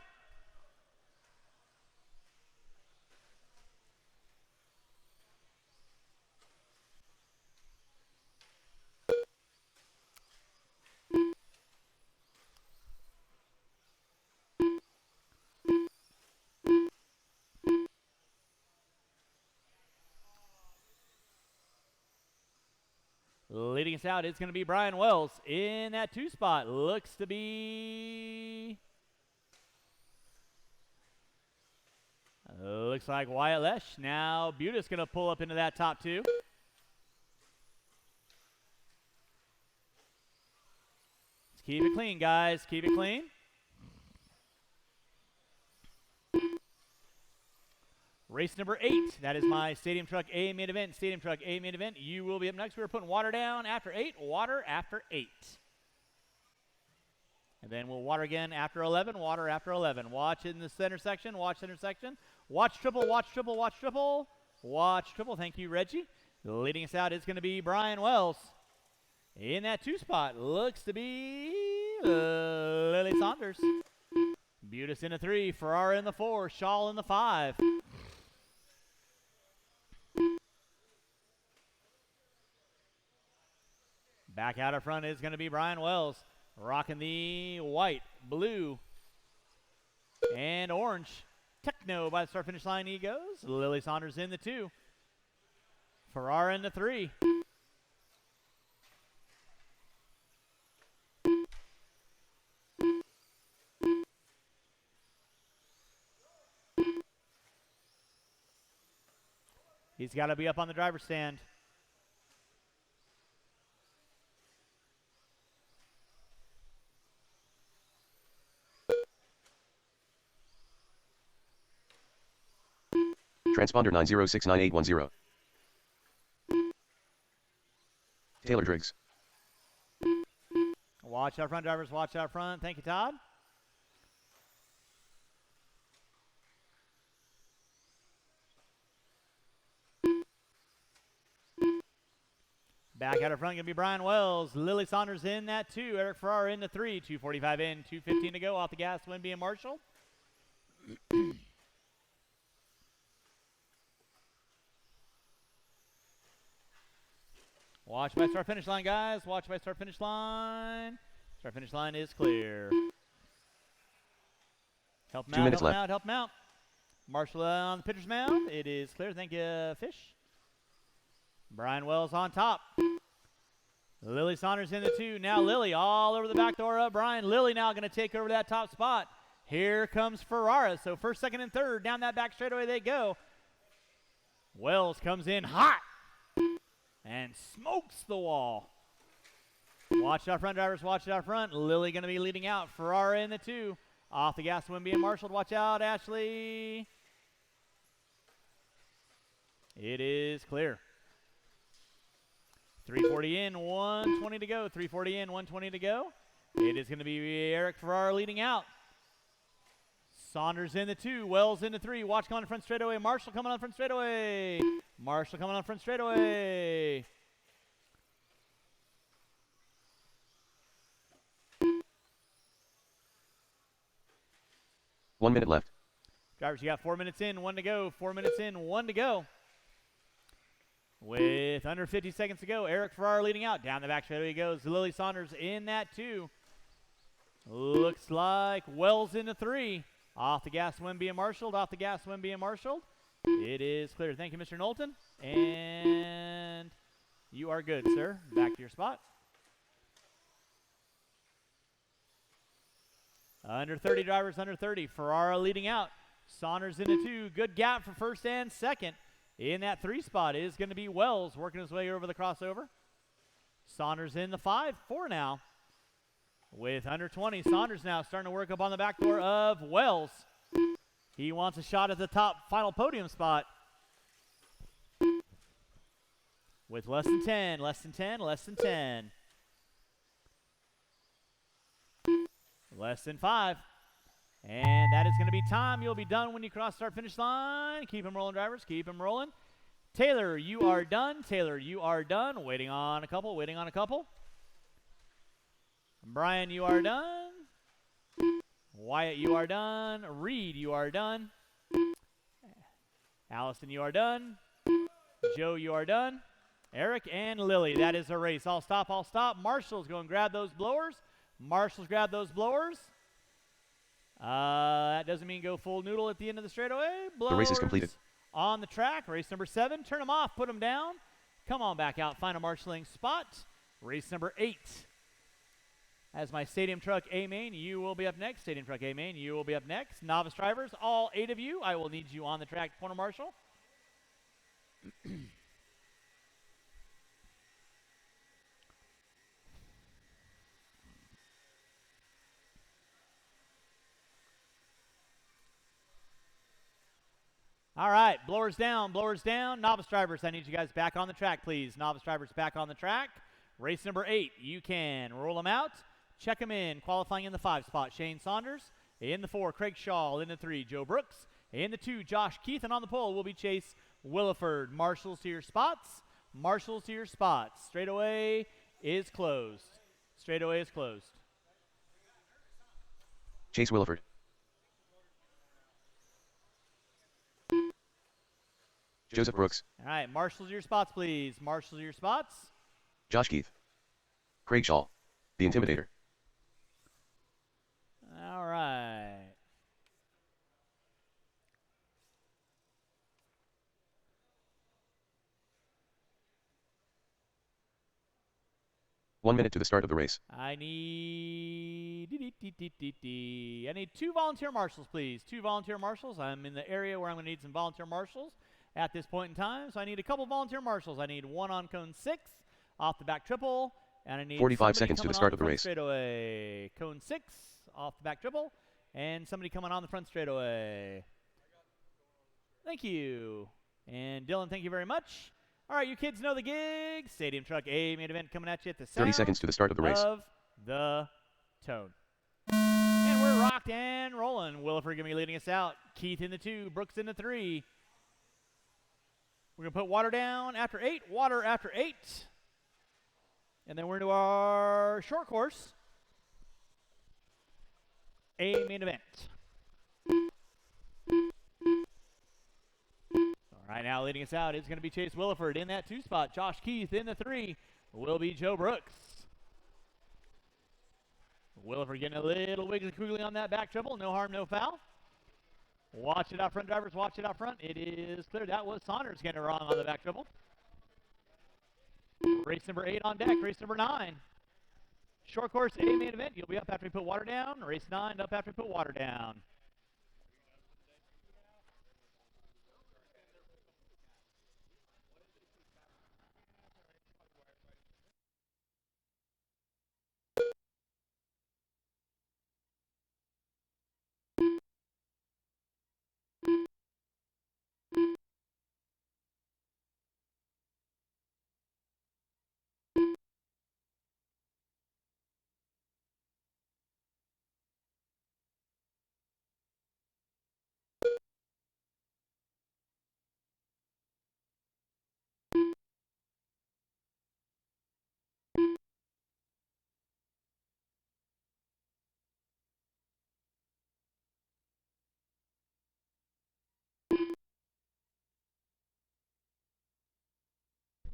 Leading us out, it's going to be Brian Wells in that 2 spot. Looks to be... looks like Wyatt Lesh. Now Butas going to pull up into that top 2. Let's keep it clean, guys. Keep it clean. Race number 8. That is my Stadium Truck A main event. Stadium Truck A main event. You will be up next. We're putting water down after 8. Water after 8. And then we'll water again after 11. Water after 11. Watch in the center section. Watch center section. Watch triple. Watch triple. Watch triple. Watch triple. Thank you, Reggie. Leading us out is going to be Brian Wells. In that 2 spot looks to be Lily Saunders. Butas in the 3. Ferrara in the 4. Shaw in the 5. Back out up front is going to be Brian Wells, rocking the white, blue, and orange. Techno by the start finish line he goes. Lily Saunders in the 2. Ferrara in the 3. He's got to be up on the driver's stand. Transponder 9069810. Taylor Driggs. Watch out front, drivers. Watch out front. Thank you, Todd. Back out of front going to be Brian Wells. Lily Saunders in that 2. Eric Ferrara in the 3. 2:45 in, 2:15 to go. Off the gas, Winby and Marshall. Watch by start finish line, guys. Watch by start finish line. Start finish line is clear. Help him 2 out, minutes help him left. out, help him out. Marshall on the pitcher's mound. It is clear. Thank you, Fish. Brian Wells on top. Lily Saunders in the 2. Now Lily all over the back door of Brian. Lily now going to take over that top spot. Here comes Ferrara. So first, second, and third. Down that back straightaway they go. Wells comes in hot and smokes the wall. Watch out front, drivers. Watch out front. Lily going to be leading out. Ferrara in the 2. Off the gas, Wimby and Marshall. Watch out, Ashley. It is clear. 340 in, 120 to go. 340 in, 120 to go. It is going to be Eric Farrar leading out. Saunders in the 2, Wells in the 3. Watch coming on front straightaway. Marshall coming on front straightaway. Marshall coming on front straightaway. One minute left. Drivers, you got 4 minutes in, 1 to go. 4 minutes in, 1 to go. With under 50 seconds to go, Eric Farrar leading out. Down the back straightaway goes Lily Saunders in that 2. Looks like Wells in the 3. Off the gas, Wimby and Marshall. Off the gas, Wimby and Marshall. It is clear. Thank you, Mr. Knowlton. And you are good, sir. Back to your spot. Under 30 drivers, under 30. Ferrara leading out. Saunders in the 2. Good gap for first and second. In that 3 spot is going to be Wells working his way over the crossover. Saunders in the 5, 4 now. With under 20, Saunders now starting to work up on the back door of Wells. He wants a shot at the top final podium spot. With less than 10, less than 10, less than 10. Less than 5. And that is going to be time. You'll be done when you cross start finish line. Keep them rolling, drivers. Keep them rolling. Taylor, you are done. Taylor, you are done. Waiting on a couple. Waiting on a couple. Brian, you are done. Wyatt, you are done. Reed, you are done. Allison, you are done. Joe, you are done. Eric and Lily, that is a race. I'll stop, I'll stop. Marshall's going to grab those blowers. Marshall's grab those blowers. That doesn't mean go full noodle at the end of the straightaway. Blowers The race is completed. on the track. Race number 7. Turn them off, put them down. Come on back out, find a marshalling spot. Race number 8. As my Stadium Truck A-Main, you will be up next. Stadium Truck A-Main, you will be up next. Novice drivers, all 8 of you, I will need you on the track, corner marshal. All right, blowers down, blowers down. Novice drivers, I need you guys back on the track, please. Novice drivers back on the track. Race number 8, you can roll them out. Check them in. Qualifying in the 5 spot, Shane Saunders. In the 4, Craig Shaw. In the 3, Joe Brooks. In the 2, Josh Keith. And on the pole will be Chase Williford. Marshals to your spots. Marshals to your spots. Straightaway is closed. Straightaway is closed. Chase Williford. Joseph Brooks. All right, marshals to your spots, please. Marshals to your spots. Josh Keith. Craig Shaw. The Intimidator. All right. One minute to the start of the race. I need 2 volunteer marshals, please. 2 volunteer marshals. I'm in the area where I'm going to need some volunteer marshals at this point in time. So I need a couple volunteer marshals. I need 1 on cone 6 off the back triple. And I need 45 seconds to the start of the race. Straightaway. Cone 6 off the back triple. And somebody coming on the front straightaway. Thank you. And Dylan, thank you very much. All right, you kids know the gig. Stadium Truck A main event coming at you at the 30 seconds to the start of the race. Of the tone. And we're rocked and rolling. Williford going to be leading us out. Keith in the 2, Brooks in the 3. We're going to put water down after 8, water after 8. And then we're into our short course. A main event. All right, now leading us out is going to be Chase Williford in that 2 spot. Josh Keith in the 3 will be Joe Brooks. Williford getting a little wiggly quiggly on that back triple. No harm, no foul. Watch it out front, drivers. Watch it out front. It is clear. That was Saunders getting it wrong on the back triple. Race number 8 on deck. Race number 9. Short course A main event. You'll be up after we put water down. Race 9 up after we put water down.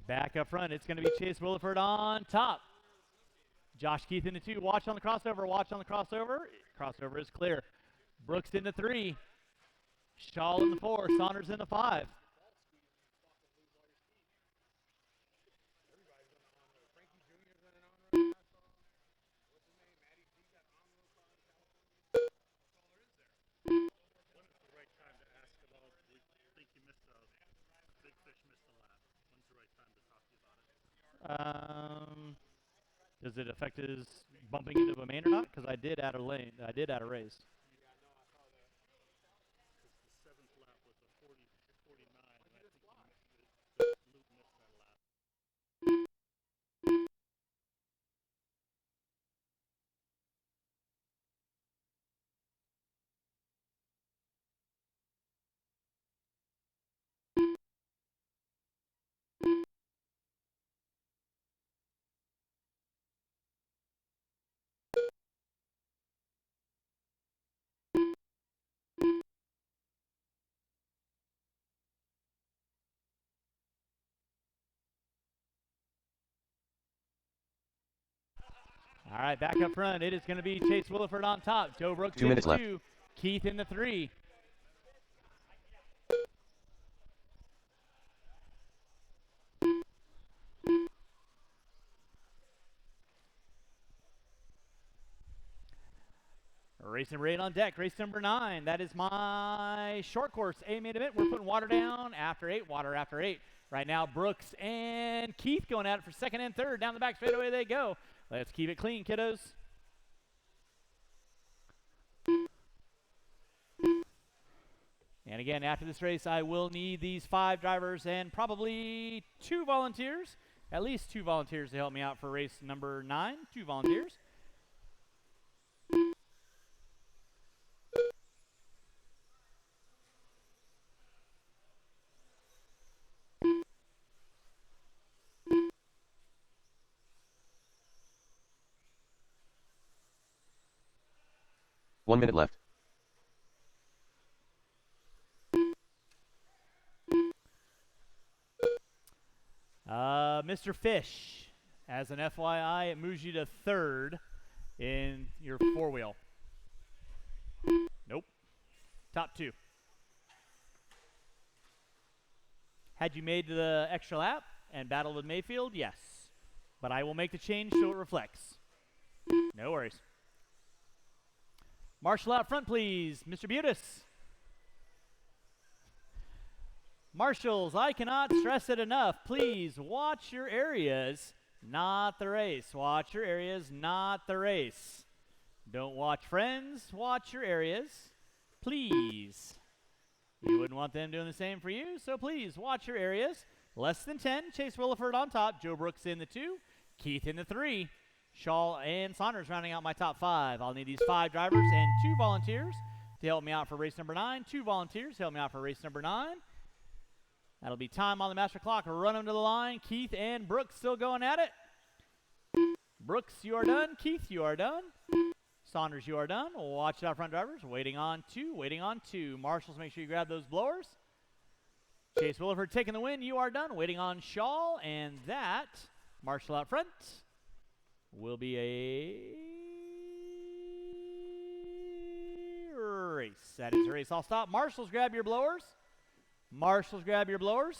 Back up front, it's going to be Chase Williford on top. Josh Keith into 2. Watch on the crossover. Watch on the crossover. Crossover is clear. Brooks into 3. Shaw in the 4. Saunders in the 5. Does it affect his bumping into a main or not? Because I did add a lane. I did add a race. All right, back up front. It is going to be Chase Williford on top. Joe Brooks 2 in the minutes 2. left. Keith in the 3. Race number 8 on deck. Race number 9. That is my short course A main event. We're putting water down after 8. Water after 8. Right now, Brooks and Keith going at it for second and third. Down the back straightaway they go. Let's keep it clean, kiddos. And again, after this race, I will need these 5 drivers and probably 2 volunteers. At least 2 volunteers to help me out for race number 9. 2 volunteers. One minute left. Mr. Fish, as an FYI, it moves you to 3rd in your 4-wheel. Nope. Top 2. Had you made the extra lap and battled with Mayfield? Yes. But I will make the change so it reflects. No worries. Marshall out front, please. Mr. Butis. Marshals, I cannot stress it enough. Please watch your areas, not the race. Watch your areas, not the race. Don't watch friends, watch your areas. Please. You wouldn't want them doing the same for you, so please watch your areas. Less than 10, Chase Williford on top. Joe Brooks in the 2. Keith in the 3. Shaw and Saunders rounding out my top 5. I'll need these 5 drivers and 2 volunteers to help me out for race number 9. 2 volunteers to help me out for race number 9. That'll be time on the master clock. Run them to the line. Keith and Brooks still going at it. Brooks, you are done. Keith, you are done. Saunders, you are done. Watch it out front drivers. Waiting on 2. Waiting on 2. Marshals, make sure you grab those blowers. Chase Williford taking the win. You are done. Waiting on Shaw. And that, Marshall out front, will be a race. That is a race. I'll stop. Marshals, grab your blowers. Marshals, grab your blowers.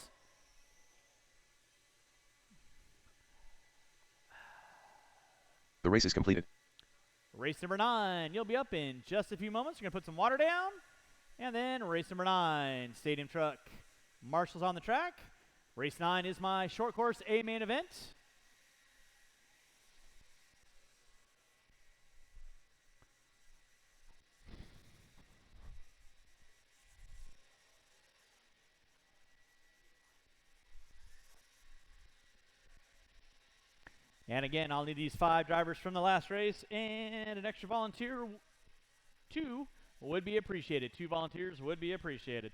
The race is completed. Race number 9. You'll be up in just a few moments. You're going to put some water down. And then race number 9. Stadium truck. Marshals on the track. Race 9 is my short course A main event. And again, I'll need these 5 drivers from the last race and an extra volunteer. 2 would be appreciated. 2 volunteers would be appreciated.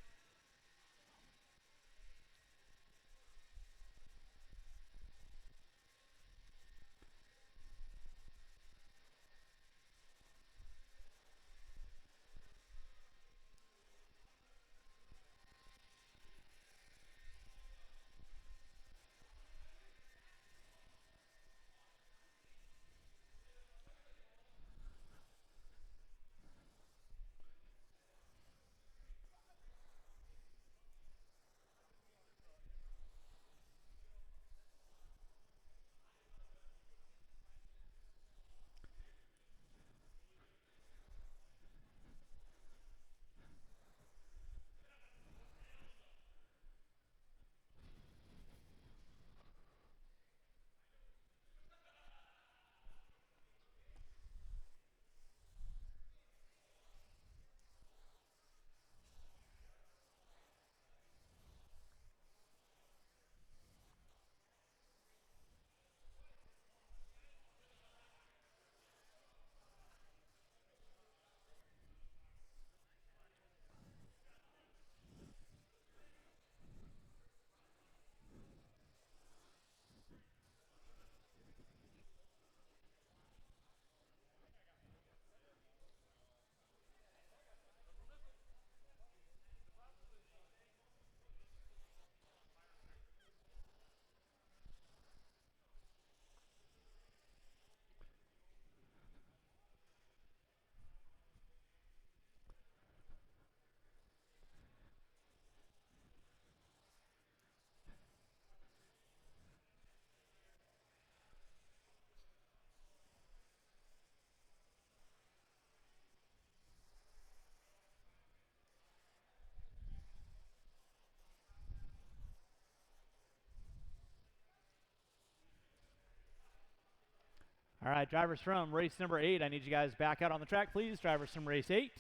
All right, drivers from race number 8, I need you guys back out on the track, please. Drivers from race 8,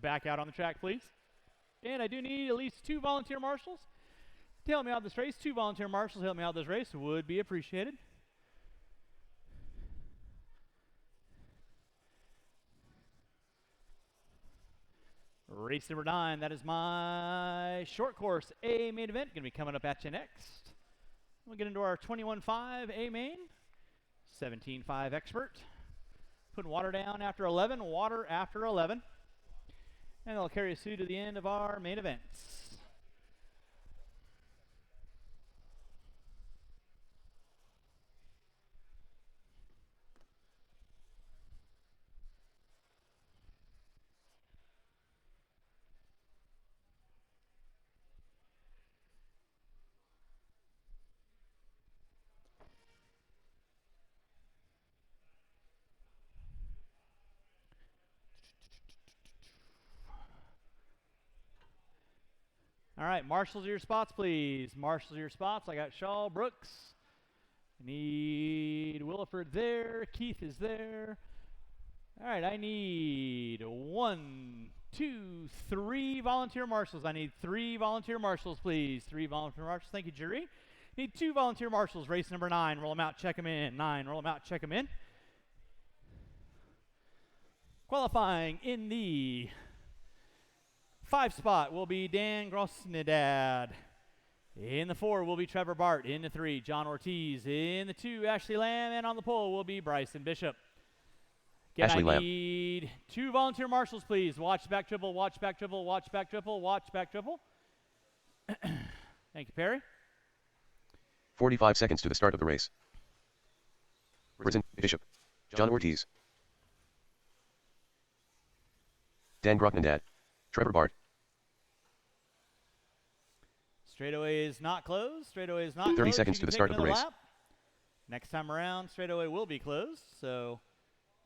back out on the track, please. And I do need at least 2 volunteer marshals to help me out this race. 2 volunteer marshals to help me out this race would be appreciated. Race number 9, that is my short course A main event. Going to be coming up at you next. We'll get into our 21.5 A main, 17.5 expert. Putting water down after 11, water after 11. And they'll carry us through to the end of our main events. All right, marshals your spots, please. Marshals your spots. I got Shaw, Brooks. I need Williford there. Keith is there. All right, I need 1, 2, 3 volunteer marshals. I need 3 volunteer marshals, please. 3 volunteer marshals. Thank you, jury. Need 2 volunteer marshals. Race number 9. Roll them out, check them in. 9, roll them out, check them in. Qualifying in the 5 spot will be Dan Grosnedad. In the 4 will be Trevor Bart. In the 3, John Ortiz. In the 2, Ashley Lamb. And on the pole will be Bryson Bishop. Again, Ashley I Lamb. need 2 volunteer marshals, please. Watch back triple, watch back triple, watch back triple, watch back triple. Thank you, Perry. 45 seconds to the start of the race. Bryson Bishop. John Ortiz. Dan Grosnedad. Trevor Bart. Straightaway is not closed. Straightaway is not closed. 30 seconds You to can the take start of the another race. lap. Next time around, straightaway will be closed. So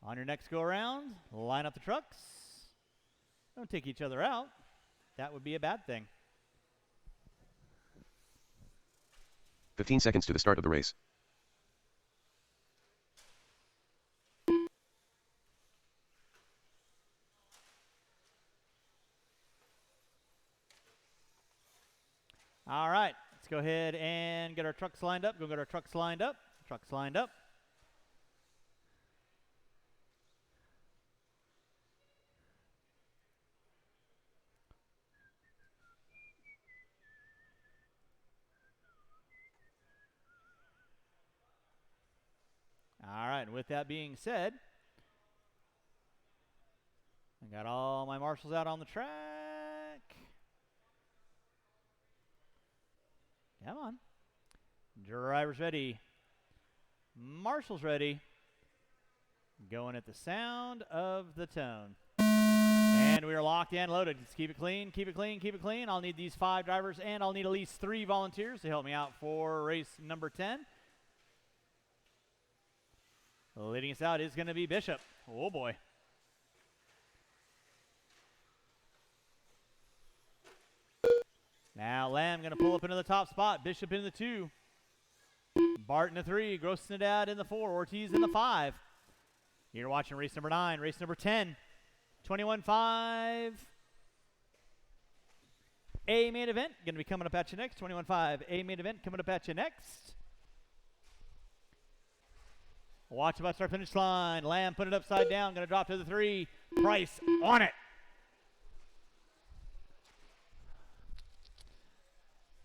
on your next go around, line up the trucks. Don't take each other out. That would be a bad thing. 15 seconds to the start of the race. All right, let's go ahead and get our trucks lined up. Go get our trucks lined up. Trucks lined up. All right, and with that being said, I got all my marshals out on the track. Come on. Drivers ready. Marshals ready. Going at the sound of the tone. And we are locked and loaded. Just keep it clean, keep it clean, keep it clean. I'll need these 5 drivers, and I'll need at least 3 volunteers to help me out for race number 10. Leading us out is going to be Bishop. Oh, boy. Now Lamb going to pull up into the top spot. Bishop in the 2. Bart in the 3. Grosnedad in the 4. Ortiz in the 5. You're watching race number 9. Race number 10. 21.5. A main event. Going to be coming up at you next. 21.5. A main event coming up at you next. Watch about start finish line. Lamb put it upside down. Going to drop to the 3. Price on it.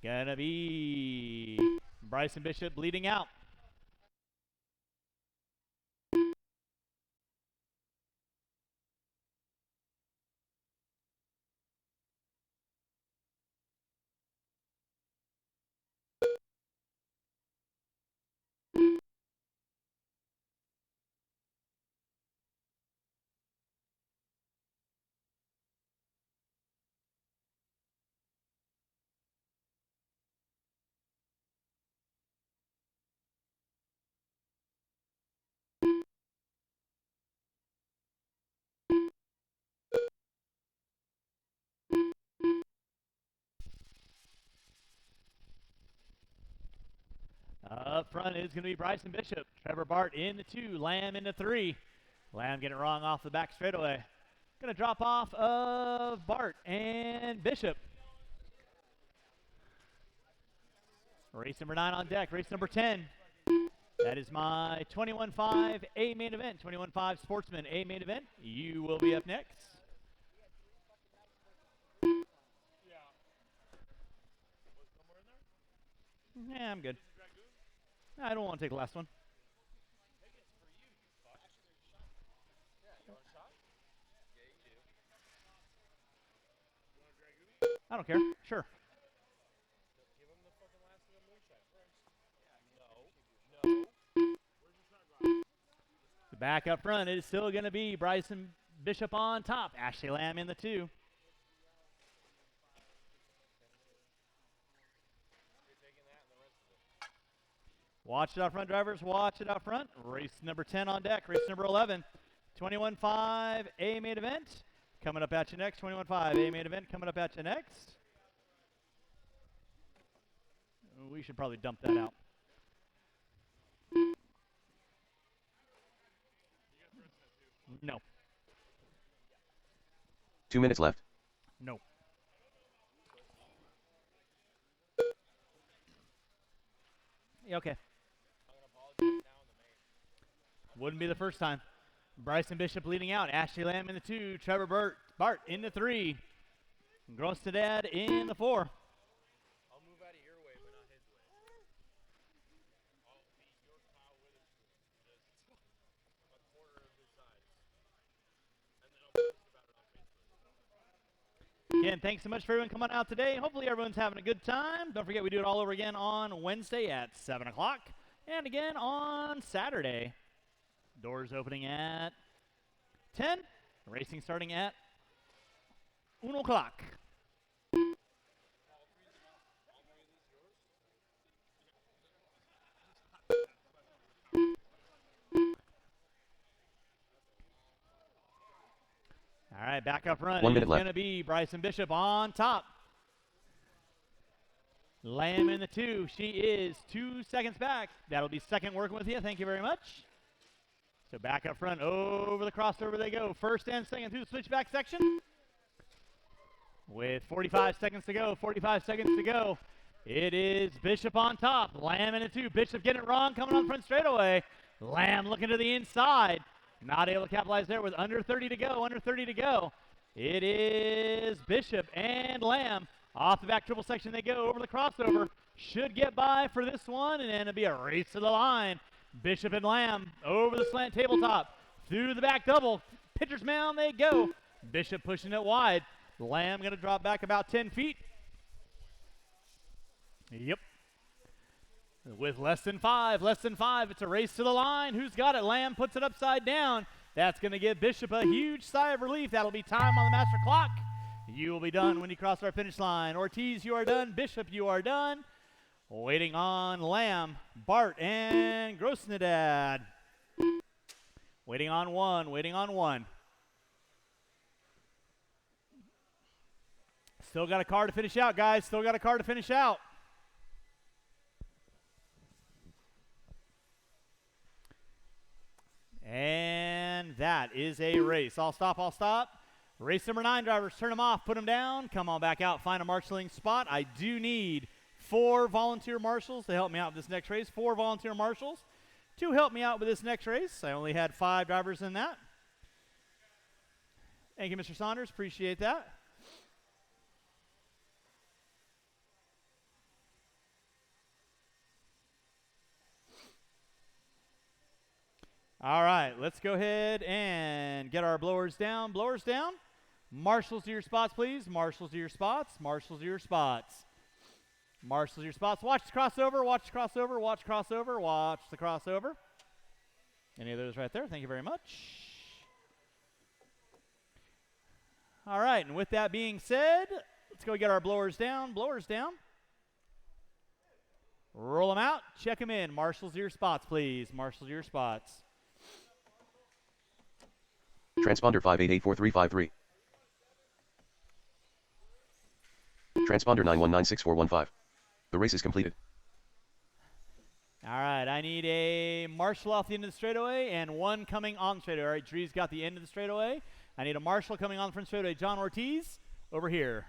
Gonna be Bryson Bishop leading out. Up front is going to be Bryson Bishop. Trevor Bart in the 2, Lamb in the 3. Lamb getting it wrong off the back straightaway. Going to drop off of Bart and Bishop. Race number 9 on deck. Race number 10. That is my 21.5 A main event. 21.5 Sportsman A main event. You will be up next. Yeah, I'm good. I don't want to take the last one. I don't care. Sure. The back up front is still going to be Bryson Bishop on top. Ashley Lamb in the 2. Watch it out front, drivers. Watch it out front. Race number 10 on deck. Race number 11. 21.5 A main event. Coming up at you next. 21.5 A main event coming up at you next. We should probably dump that out. No. 2 minutes left. No. Yeah, okay. Wouldn't be the first time. Bryson Bishop leading out. Ashley Lamb in the 2. Trevor Bart in the 3. Grostadad in the 4. I'll move out of your way, but not his way. I'll be your Kyle Witherspoon, just a quarter of his size. And then I'll post about it on Facebook. Again, thanks so much for everyone coming out today. Hopefully everyone's having a good time. Don't forget we do it all over again on Wednesday at 7 o'clock. And again on Saturday. Doors opening at 10. Racing starting at 1 o'clock. All right, back up front. 1 minute It's left. going to be Bryson Bishop on top. Lamb in the 2. She is 2 seconds back. That'll be second working with you. Thank you very much. So back up front, over the crossover they go. First and second through the switchback section. With 45 seconds to go, 45 seconds to go. It is Bishop on top. Lamb in the 2. Bishop getting it wrong, coming on front straightaway. Lamb looking to the inside. Not able to capitalize there with under 30 to go, under 30 to go. It is Bishop and Lamb. Off the back triple section they go, over the crossover. Should get by for this one, and then it'll be a race to the line. Bishop and Lamb over the slant tabletop. Through the back double. Pitcher's mound they go. Bishop pushing it wide. Lamb going to drop back about 10 feet. Yep. With less than five, it's a race to the line. Who's got it? Lamb puts it upside down. That's going to give Bishop a huge sigh of relief. That'll be time on the master clock. You will be done when you cross our finish line. Ortiz, you are done. Bishop, you are done. Waiting on Lamb, Bart, and Grostadad. Waiting on one, waiting on one. Still got a car to finish out, guys. Still got a car to finish out. And that is a race. I'll stop. Race number 9, drivers, turn them off, put them down. Come on back out, find a marshaling spot. I do need 4 volunteer marshals to help me out with this next race. 4 volunteer marshals to help me out with this next race. I only had 5 drivers in that. Thank you, Mr. Saunders. Appreciate that. All right, let's go ahead and get our blowers down. Blowers down. Marshals to your spots, please. Marshals to your spots. Marshals to your spots. Marshals to your spots. Watch the crossover. Watch the crossover. Watch crossover. Watch the crossover. Any of those right there? Thank you very much. All right, and with that being said, let's go get our blowers down. Blowers down. Roll them out. Check them in. Marshals to your spots, please. Marshals to your spots. Transponder 5884353. Transponder 9196415. The race is completed. All right, I need a marshal off the end of the straightaway and one coming on the straightaway. All right, Dree's got the end of the straightaway. I need a marshal coming on the front straightaway. John Ortiz, over here.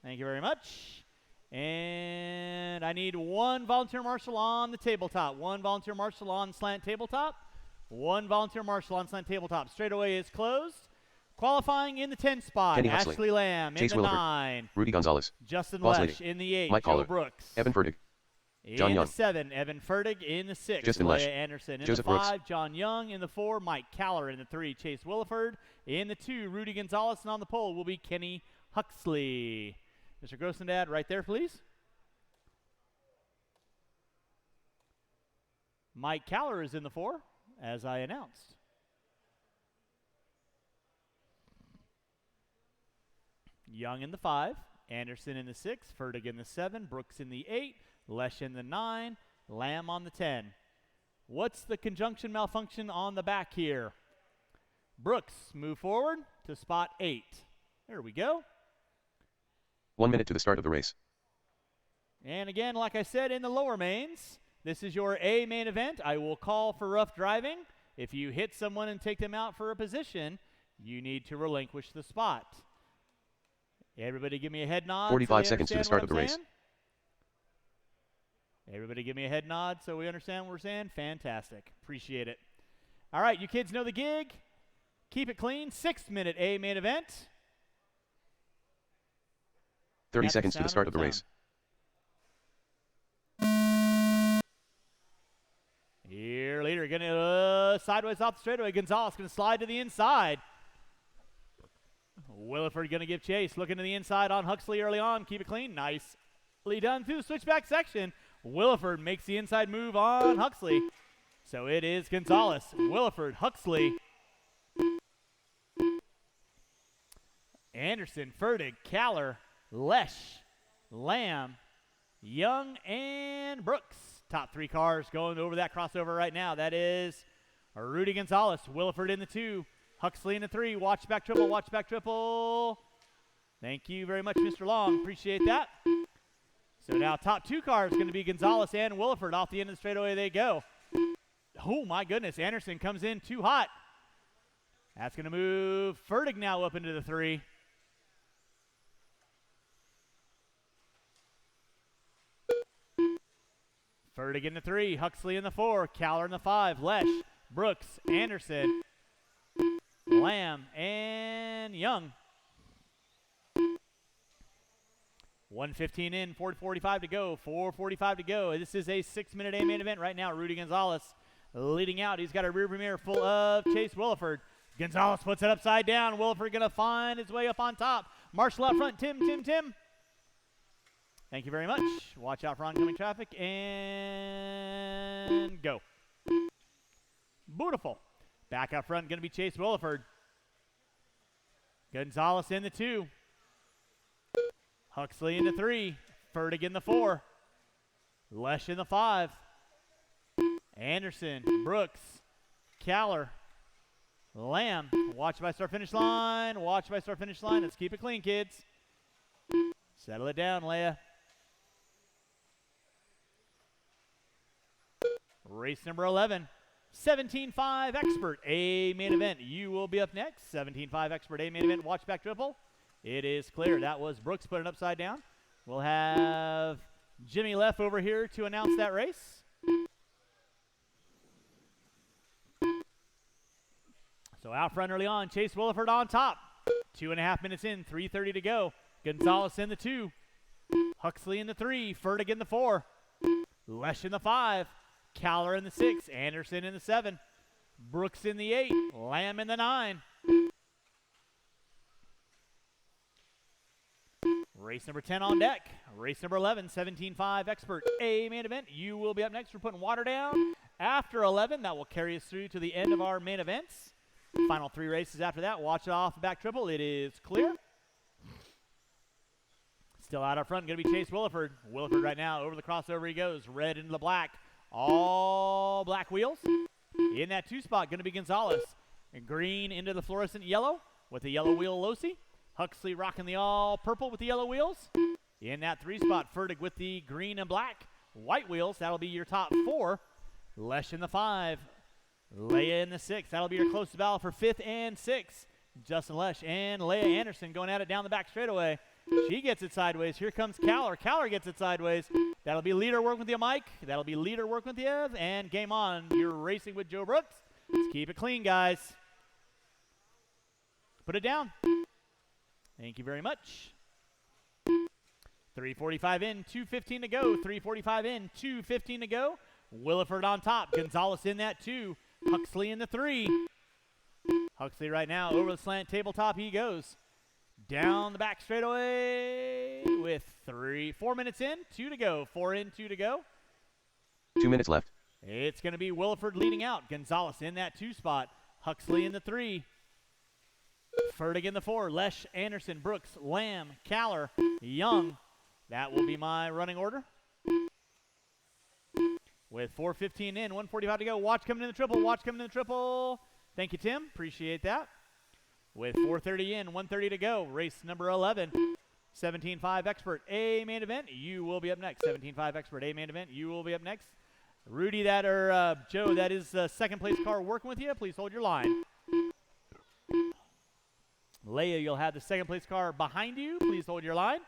Thank you very much. And I need one volunteer marshal on the tabletop. One volunteer marshal on slant tabletop. One volunteer marshal on slant tabletop. Straightaway is closed. Qualifying in the 10 spot, Kenny Huxley, Ashley Lamb Chase in the Williford, 9. Rudy Gonzalez, Justin Boss Lesh Lady, in the 8. Mike Joe Collar, Brooks. Evan Fertig, John in Young. the 7, Evan Fertig in the 6. Justin Leia Lesh, Anderson in Joseph the 5. Brooks. John Young in the 4. Mike Caller in the 3. Chase Williford in the 2. Rudy Gonzalez, and on the pole will be Kenny Huxley. Mr. Grossendad, right there, please. Mike Caller is in the 4, as I announced. Young in the 5, Anderson in the 6, Fertig in the 7, Brooks in the 8, Lesh in the 9, Lamb on the 10. What's the conjunction malfunction on the back here? Brooks, move forward to spot 8. There we go. 1 minute to the start of the race. And again, like I said in the lower mains, this is your A main event. I will call for rough driving. If you hit someone and take them out for a position, you need to relinquish the spot. Everybody give me a head nod. 45 so seconds to the start of the race. Everybody give me a head nod so we understand what we're saying. Fantastic. Appreciate it. All right, you kids know the gig. Keep it clean. 6-minute A main event. 30 At the seconds to the sound start of the sound. race. Here, leader, gonna sideways off the straightaway. Gonzalez gonna slide to the inside. Williford gonna give chase. Looking to the inside on Huxley early on. Keep it clean. Nicely done through the switchback section. Williford makes the inside move on Huxley. So it is Gonzalez, Williford, Huxley, Anderson, Fertig, Caller, Lesh, Lamb, Young, and Brooks. Top 3 cars going over that crossover right now. That is Rudy Gonzalez, Williford in the 2, Huxley in the 3. Watch back triple, watch back triple. Thank you very much, Mr. Long. Appreciate that. So now top 2 cars going to be Gonzalez and Williford. Off the end of the straightaway they go. Oh, my goodness. Anderson comes in too hot. That's going to move Fertig now up into the 3. Fertig in the 3, Huxley in the 4, Caller in the 5, Lesh, Brooks, Anderson, Lamb, and Young. 1:15 in, 4:45 to go, 4:45 to go. This is a 6-minute A main event right now. Rudy Gonzalez leading out. He's got a rear mirror full of Chase Williford. Gonzalez puts it upside down. Williford going to find his way up on top. Marshall out front. Tim. Thank you very much. Watch out for oncoming traffic and go. Beautiful. Back up front going to be Chase Williford. Gonzalez in the 2. Huxley in the 3. Fertig in the 4. Lesh in the 5. Anderson, Brooks, Caller, Lamb. Watch by start finish line. Watch by start finish line. Let's keep it clean, kids. Settle it down, Leia. Race number 11. 17.5 Expert A main event. You will be up next. 17.5 Expert A main event. Watch back triple. It is clear. That was Brooks putting it upside down. We'll have Jimmy Leff over here to announce that race. So out front early on, Chase Williford on top. 2.5 minutes in, 3:30 to go. Gonzalez in the 2. Huxley in the 3. Fertig in the 4. Lesh in the 5. Caller in the 6. Anderson in the 7. Brooks in the 8. Lamb in the 9. Race number 10 on deck. Race number 11, 17.5 Expert A main event. You will be up next. We're putting water down after 11. That will carry us through to the end of our main events. Final 3 races after that. Watch it off the back triple. It is clear. Still out up front, going to be Chase Williford. Williford right now, over the crossover he goes. Red into the black. All black wheels. In that 2 spot, going to be Gonzalez. And green into the fluorescent yellow with the yellow wheel Losi. Huxley rocking the all purple with the yellow wheels. In that 3 spot, Fertig with the green and black. White wheels, that'll be your top 4. Lesh in the 5. Leia in the 6. That'll be your closest battle for 5th and 6th. Justin Lesh and Leia Anderson going at it down the back straightaway. She gets it sideways. Here comes Caller. Caller gets it sideways. That'll be leader working with you, Mike. That'll be leader working with you. And game on. You're racing with Joe Brooks. Let's keep it clean, guys. Put it down. Thank you very much. 3:45 in, 2:15 to go. 3:45 in, 2:15 to go. Williford on top. Gonzalez in that 2. Huxley in the 3. Huxley right now over the slant tabletop. He goes down the back straightaway with 4 minutes in, 2 to go. 4 in, 2 to go. 2 minutes left. It's going to be Williford leading out. Gonzalez in that 2 spot. Huxley in the 3. Fertig in the 4. Lesh, Anderson, Brooks, Lamb, Caller, Young. That will be my running order. With 4:15 in, 1:45 to go. Watch coming in the triple. Watch coming in the triple. Thank you, Tim. Appreciate that. With 4:30 in, 1:30 to go. Race number 11. 17.5 Expert A main event. You will be up next. 17.5 Expert A main event. You will be up next. Rudy, Joe, that is the second place car working with you. Please hold your line. Leia, you'll have the second place car behind you. Please hold your line.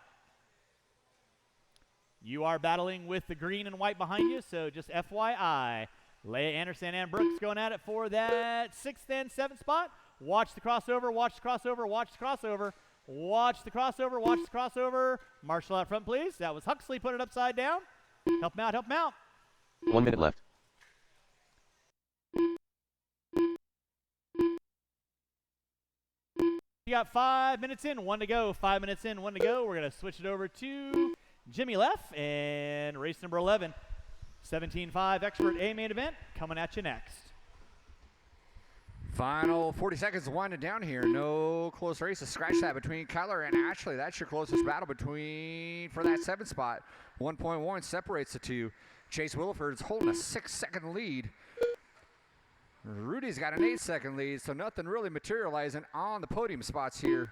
You are battling with the green and white behind you, so just FYI. Leia Anderson and Brooks going at it for that 6th and 7th spot. Watch the crossover, watch the crossover, watch the crossover, watch the crossover, watch the crossover. Marshall out front, please. That was Huxley, put it upside down. Help him out, help him out. 1 minute left. You got 5 minutes in, 1 to go. 5 minutes in, 1 to go. We're going to switch it over to Jimmy Leff and race number 11. 17.5 Expert A main event coming at you next. Final 40 seconds winding down here. No close races. Scratch that between Kyler and Ashley. That's your closest battle for that 7th spot. 1.1 separates the two. Chase Williford's holding a 6-second lead. Rudy's got an 8-second lead, so nothing really materializing on the podium spots here.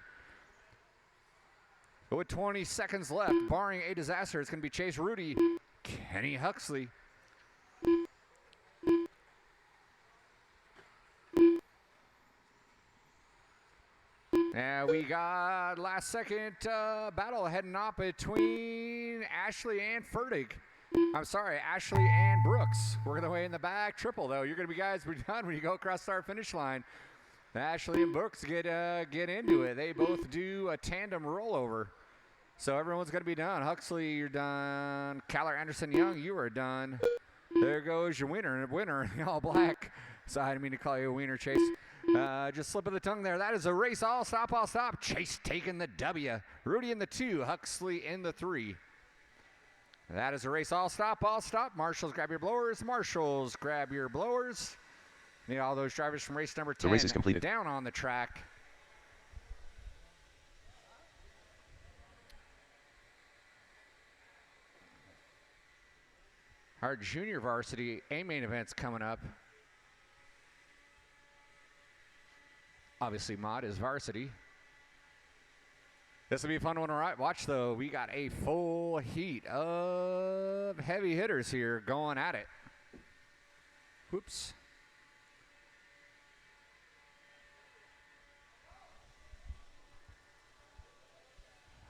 But with 20 seconds left, barring a disaster, it's going to be Chase Rudy, Kenny Huxley. And we got last second battle heading up between Ashley and Fertig. I'm sorry, Ashley and Brooks. Working their way in the back. Triple, though. You're going to be guys, we're done when you go across our finish line. Ashley and Brooks get into it. They both do a tandem rollover. So everyone's going to be done. Huxley, you're done. Caller, Anderson, Young, you are done. There goes your winner in all black. So I didn't mean to call you a wiener, Chase. Just slip of the tongue there. That is a race. All stop. Chase taking the W. Rudy in the 2. Huxley in the 3. That is a race. All stop. Marshals, grab your blowers. Need all those drivers from race number 10. The race is completed. Down on the track. Our junior varsity A main event's coming up. Obviously, Mod is varsity. This will be a fun one to watch, though. We got a full heat of heavy hitters here going at it. Whoops.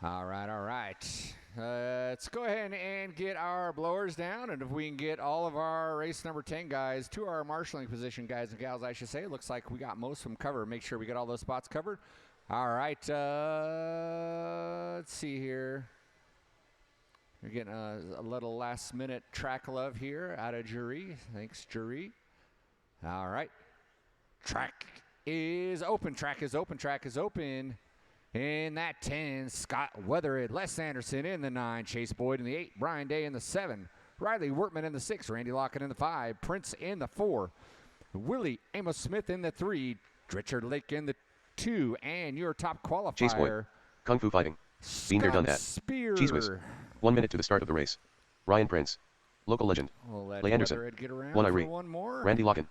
All right. Let's go ahead and get our blowers down, and if we can get all of our race number 10 guys to our marshalling position, guys and gals, I should say. It looks like we got most of them covered. Make sure we get all those spots covered. All right, let's see here. We're getting a little last-minute track love here out of Jury. Thanks, Jury. All right. Track is open. In that 10, Scott Weathered, Les Anderson in the 9, Chase Boyd in the 8, Brian Day in the 7, Riley Wortman in the 6, Randy Lockett in the 5, Prince in the 4, Willie Amos Smith in the 3, Richard Lake in the 2, and your top qualifier. Chase Boyd. Kung Fu Fighting. Been there, done that. Spear. Cheese Whiz. 1 minute to the start of the race. Ryan Prince. Local legend. We'll let Leigh Anderson. Weathered get around One for Irene. one more. Randy Locken.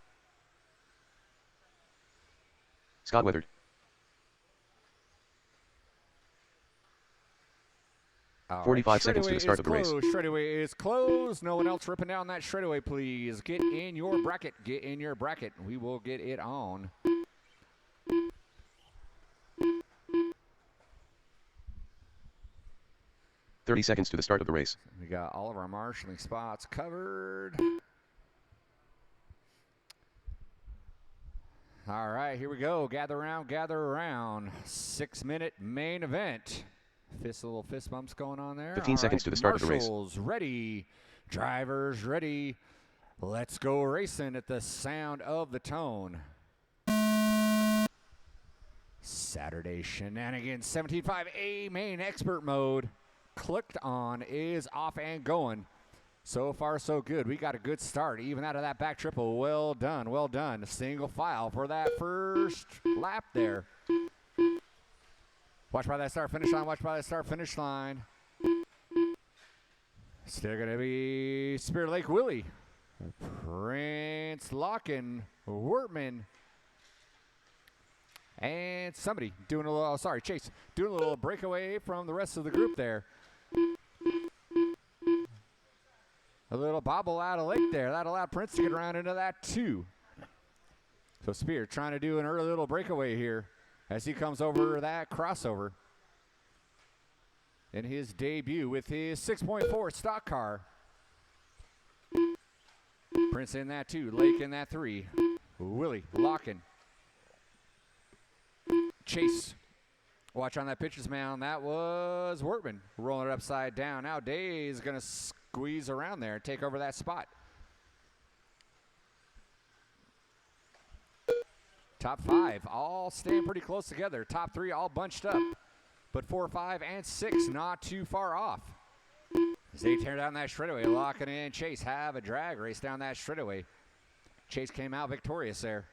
Scott Weathered. All right, 45 seconds to straightaway the start is of the race. closed. Straightaway is closed. No one else ripping down that straightaway, please. Get in your bracket. Get in your bracket. We will get it on. Thirty seconds to the start of the race. We got all of our marshalling spots covered. All right, here we go. Gather around, gather around. 6-minute main event. Little fist bumps going on there. 15 seconds to the start of the race. Marshals ready. Drivers ready. Let's go racing at the sound of the tone. Saturday Shenanigans 17.5 main expert mode. Clicked on, is off and going. So far, so good. We got a good start, even out of that back triple. Well done, well done. Single file for that first lap there. Watch by that start finish line. Watch by that start finish line. Still going to be Spirit Lake Willie, Prince Locken, Wortman, and somebody doing a little, Chase, doing a little breakaway from the rest of the group there. A little bobble out of Lake there. That allowed Prince to get around into that too. So Spear trying to do an early little breakaway here as he comes over that crossover in his debut with his 6.4 stock car. Prince in that 2, Lake in that 3. Willie locking. Chase. Watch on that pitcher's mound. That was Wortman rolling it upside down. Now Day is going to squeeze around there and take over that spot. Top 5 all staying pretty close together. Top 3 all bunched up. But 4, 5, and 6 not too far off. As they tear down that straightaway, locking in Chase. Have a drag race down that straightaway. Chase came out victorious there.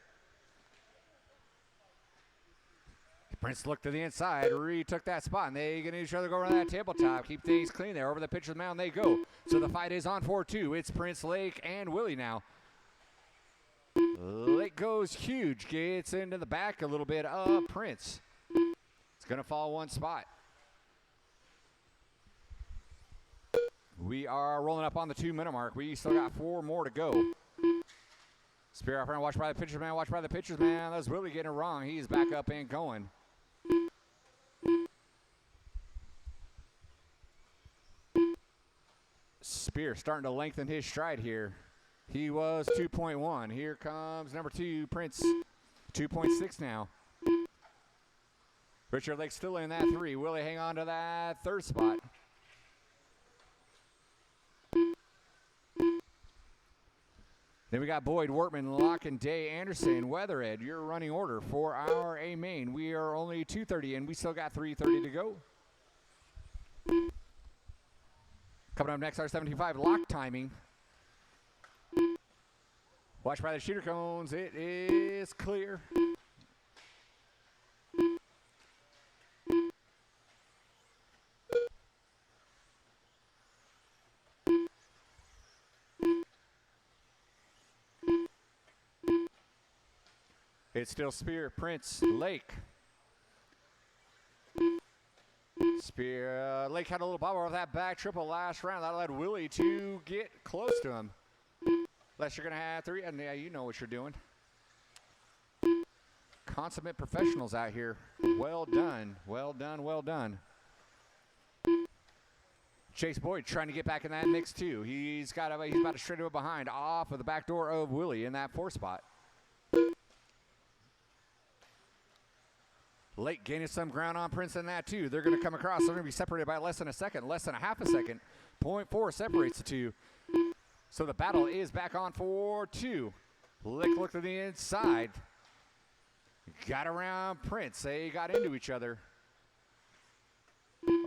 Prince looked to the inside, retook that spot, and they get each other go around that tabletop. Keep things clean there. Over the pitcher's mound they go. So the fight is on 4-2. It's Prince, Lake, and Willie now. Lake goes huge. Gets into the back a little bit of Prince. It's going to fall one spot. We are rolling up on the 2-minute mark. We still got 4 more to go. Spear up around, watch by the pitcher's man, watch by the pitcher's man. That's Willie getting it wrong. He's back up and going. Spear starting to lengthen his stride here. He was 2.1. Here comes number 2, Prince. 2.6 now. Richard Lake still in that 3. Willie hang on to that 3rd spot. Then we got Boyd, Wortman, Locken, Day, Anderson, Weatherhead. Your running order for our A main. We are only 2:30 and we still got 3:30 to go. Coming up next, our 75 lock timing. Watch by the shooter cones. It is clear. It's still Spear, Prince, Lake. Spear, Lake had a little bobble of that back triple last round. That allowed Willie to get close to him. Unless you're going to have 3, and yeah, you know what you're doing. Consummate professionals out here. Well done, well done, well done. Chase Boyd trying to get back in that mix too. He's about to straight to it behind off of the back door of Willie in that 4 spot. Lake gaining some ground on Prince in that too. They're going to come across. They're going to be separated by less than a second, less than a half a second. 0.4 separates the 2. So the battle is back on for 2. Lake looked to the inside. Got around Prince. They got into each other.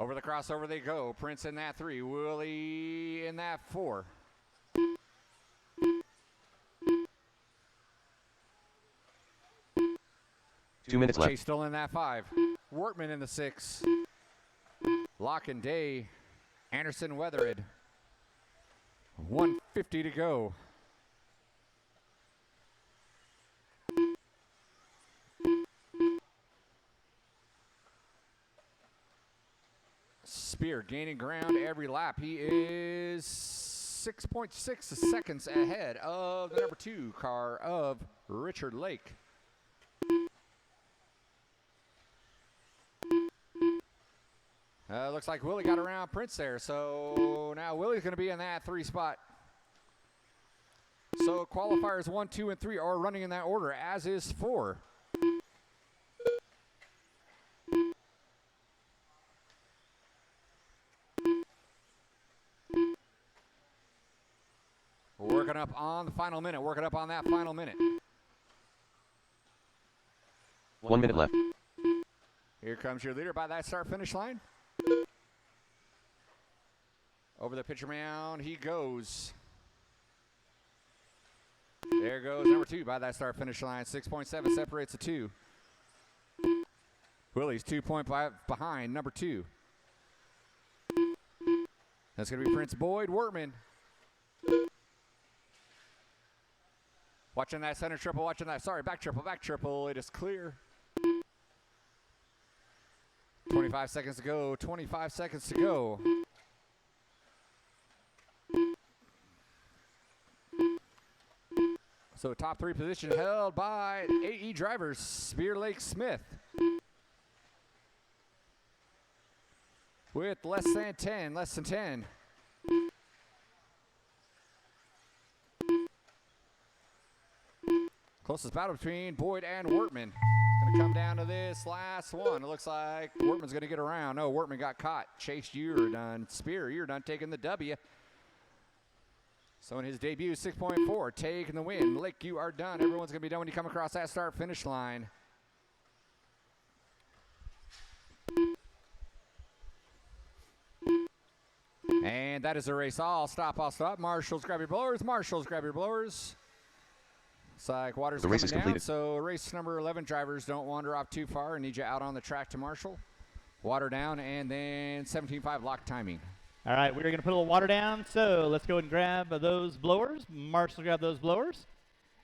Over the crossover they go. Prince in that 3. Willie in that 4. Two minutes left. Chase still in that 5. Wortman in the 6. Locken, Day, Anderson, Weathered. 150 to go. Spear gaining ground every lap. He is 6.6 seconds ahead of the number 2 car of Richard Lake. Looks like Willie got around Prince there, so now Willie's going to be in that 3 spot. So qualifiers 1, 2, and 3 are running in that order, as is 4. Working up on the final minute, working up on that final minute. 1 minute left. Here comes your leader by that start-finish line. Over the pitcher mound, he goes. There goes number 2 by that start-finish line. 6.7 separates the 2. Willie's 2.5 behind number 2. That's going to be Prince Boyd Wortman. Watching that center triple, watching that, sorry, back triple. It is clear. 25 seconds to go, 25 seconds to go. So top 3 position held by AE drivers, Spear Lake Smith. With less than 10. Closest battle between Boyd and Wortman. It's going to come down to this last one. It looks like Wortman's going to get around. No, Wortman got caught. Chase, you're done. Spear, you're done taking the W. So in his debut, 6.4, taking the win. Lake, you are done. Everyone's going to be done when you come across that start-finish line. And that is a race. I'll stop. Marshals, grab your blowers. Looks like water's The race coming is down, completed. so race number 11 drivers don't wander off too far. I need you out on the track to marshal. Water down, and then 17.5 lock timing. All right, we're going to put a little water down, so let's go and grab those blowers. Marshall, grab those blowers.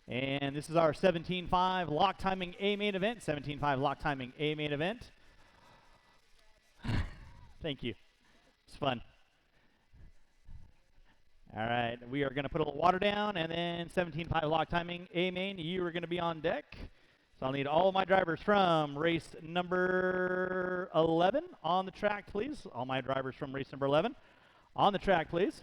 And this is our 17.5 lock timing A main event. 17.5 lock timing A main event. Thank you. It's fun. All right, we are going to put a little water down, and then 17.5 lock timing A main. You are going to be on deck. So I'll need all of my drivers from race number 11 on the track, please. All my drivers from race number 11 on the track, please.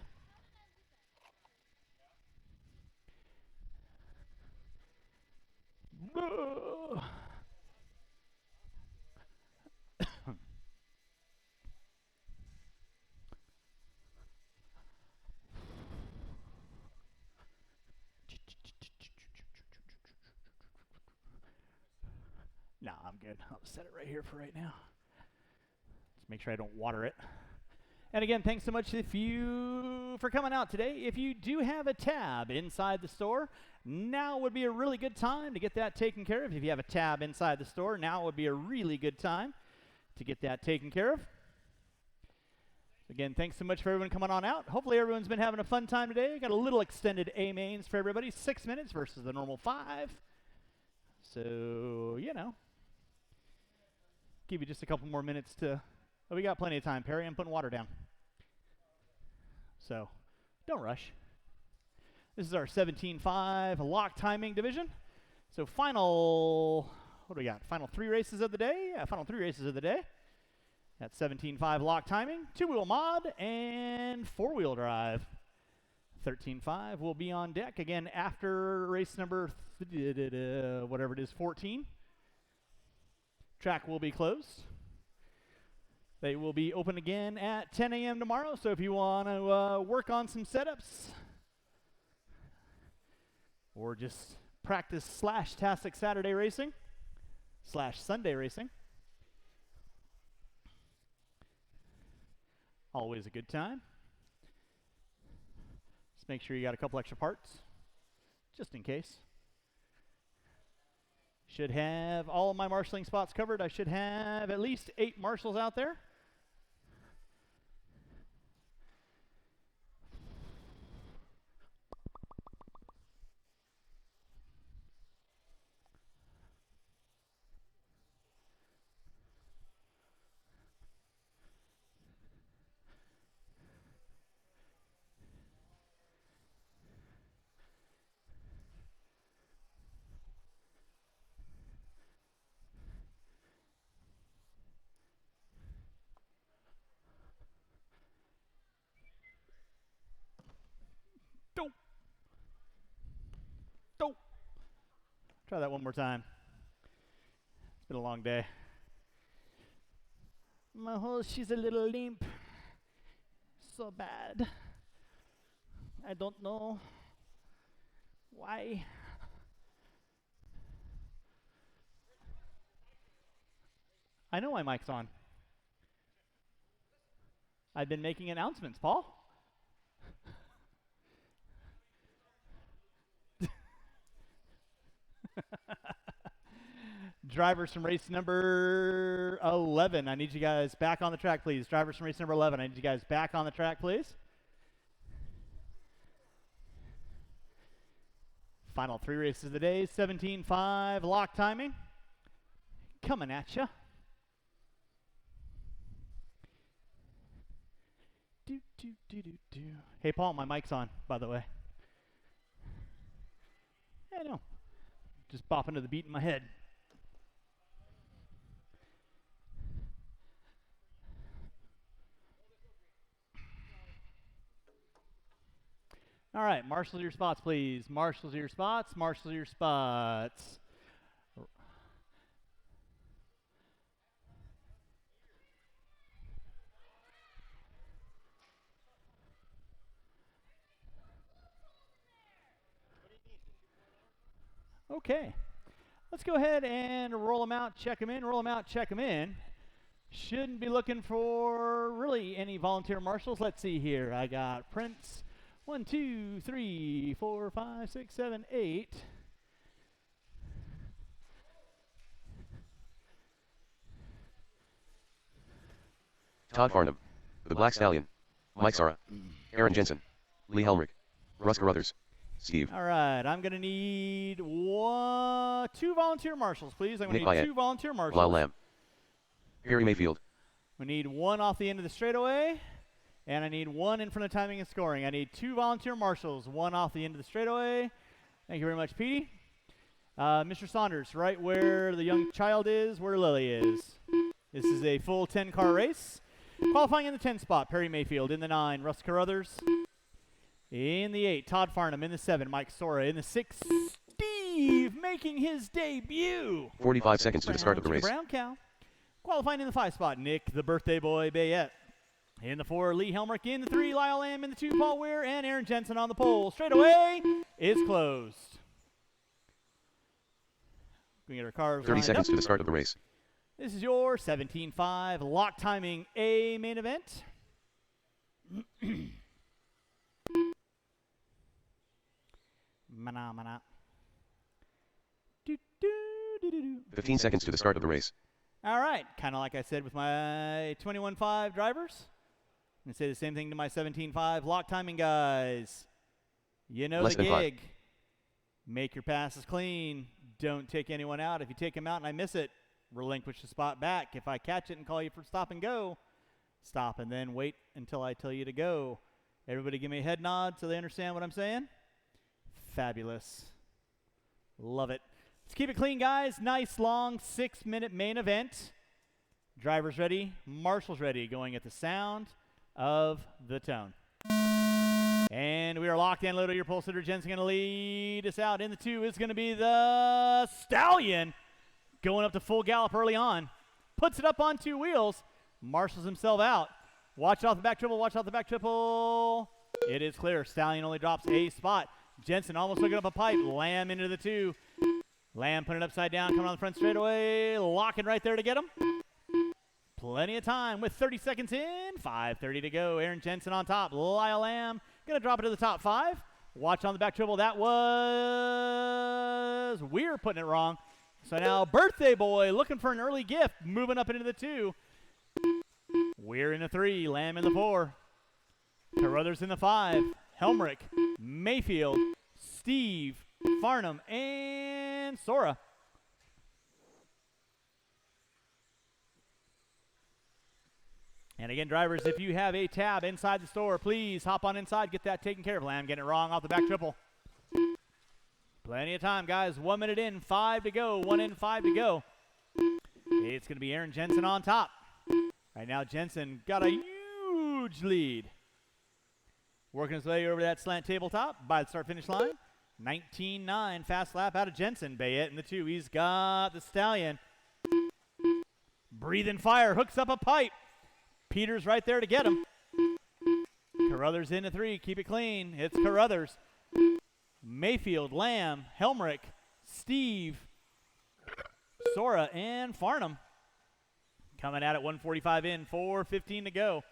No, I'm good. I'll set it right here for right now. Let's make sure I don't water it. And again, thanks so much for coming out today. If you do have a tab inside the store, now would be a really good time to get that taken care of. If you have a tab inside the store, now would be a really good time to get that taken care of. Again, thanks so much for everyone coming on out. Hopefully everyone's been having a fun time today. Got a little extended A mains for everybody, 6 minutes versus the normal 5. So, give you just a couple more minutes to... Oh, we got plenty of time, Perry. I'm putting water down. So, don't rush. This is our 17.5 lock timing division. So, what do we got? Final 3 races of the day? Yeah, final 3 races of the day. That's 17.5 lock timing, 2-wheel mod, and 4-wheel drive. 13.5 will be on deck again after race number, whatever it is, 14. Track will be closed. They will be open again at 10 a.m. tomorrow, so if you want to work on some setups or just practice /Tastic Saturday racing /Sunday racing, always a good time. Just make sure you got a couple extra parts, just in case. Should have all of my marshalling spots covered. I should have at least 8 marshals out there. Oh. Try that one more time. It's been a long day. My horse, she's a little limp. So bad. I don't know why. I know my mic's on. I've been making announcements, Paul. Drivers from race number 11. I need you guys back on the track, please. Drivers from race number 11. I need you guys back on the track, please. Final 3 races of the day. 17.5 lock timing. Coming at you. Do, do, do, do, do. Hey, Paul, my mic's on, by the way. I know. Just bopping to the beat in my head. All right, marshal your spots, please. Marshal your spots. Marshal your spots. Okay. Let's go ahead and roll them out, check them in, roll them out, check them in. Shouldn't be looking for really any volunteer marshals. Let's see here. I got Prince. 1, 2, 3, 4, 5, 6, 7, 8. Todd Farnham, The Black Stallion, Mike Sara, Aaron Jensen, Lee Helmrich, Russ Carruthers, Steve. All right, I'm going to need 2 volunteer marshals, please. I'm going to need Nick 2 volunteer marshals. Lyle Lamb, Perry Mayfield, We need 1 off the end of the straightaway, and I need 1 in front of timing and scoring. I need 2 volunteer marshals, 1 off the end of the straightaway. Thank you very much, Petey. Mr. Saunders, right where the young child is, where Lily is. This is a full 10-car race. Qualifying in the 10 spot, Perry Mayfield. In the 9, Russ Carruthers. In the 8, Todd Farnham. In the 7, Mike Sora. In the 6, Steve making his debut. 45 seconds to the start of the race. Brown cow. Qualifying in the 5 spot, Nick, the birthday boy, Bayette. In the 4, Lee Helmrich. In the 3, Lyle Lamb. In the 2, Paul Weir. And Aaron Jensen on the pole. Straight away is closed. We get our cars 30 lined seconds up. to the start of the race. This is your 17.5 lock timing A main event. Mana, mana. Do, do, do, do, do. 15 seconds to the start of the race. All right, kind of like I said with my 21.5 drivers. I'm going to say the same thing to my 17.5 lock timing guys. You know Less the than 5. gig. Make your passes clean. Don't take anyone out. If you take them out and I miss it, relinquish the spot back. If I catch it and call you for stop and go, stop and then wait until I tell you to go. Everybody give me a head nod so they understand what I'm saying. Fabulous. Love it. Let's keep it clean, guys. Nice, long, 6-minute main event. Drivers ready. Marshals ready. Going at the sound of the tone. And we are locked and loaded. Your pole sitter, Jen's going to lead us out. In the 2 is going to be the Stallion. Going up to full gallop early on. Puts it up on 2 wheels. Marshals himself out. Watch off the back triple. Watch off the back triple. It is clear. Stallion only drops a spot. Jensen almost looking up a pipe. Lamb into the 2. Lamb putting it upside down. Coming on the front straightaway. Locking right there to get him. Plenty of time with 30 seconds in. 5:30 to go. Aaron Jensen on top. Lyle Lamb going to drop it to the top 5. Watch on the back triple. That was Weir putting it wrong. So now birthday boy looking for an early gift. Moving up into the 2. Weir in the 3. Lamb in the 4. Carruthers in the 5. Helmrich, Mayfield, Steve, Farnham, and Sora. And again, drivers, if you have a tab inside the store, please hop on inside, get that taken care of. Lamb getting it wrong off the back triple. Plenty of time, guys. 1 minute in, 5 to go. 1 in, 5 to go. It's going to be Aaron Jensen on top. Right now, Jensen got a huge lead. Working his way over that slant tabletop by the start-finish line. 19.9 fast lap out of Jensen. Bayette in the 2. He's got the Stallion. Breathing fire, hooks up a pipe. Peters right there to get him. Carruthers into 3, keep it clean. It's Carruthers. Mayfield, Lamb, Helmrich, Steve, Sora, and Farnham. Coming at it, 1:45 in, 4:15 to go.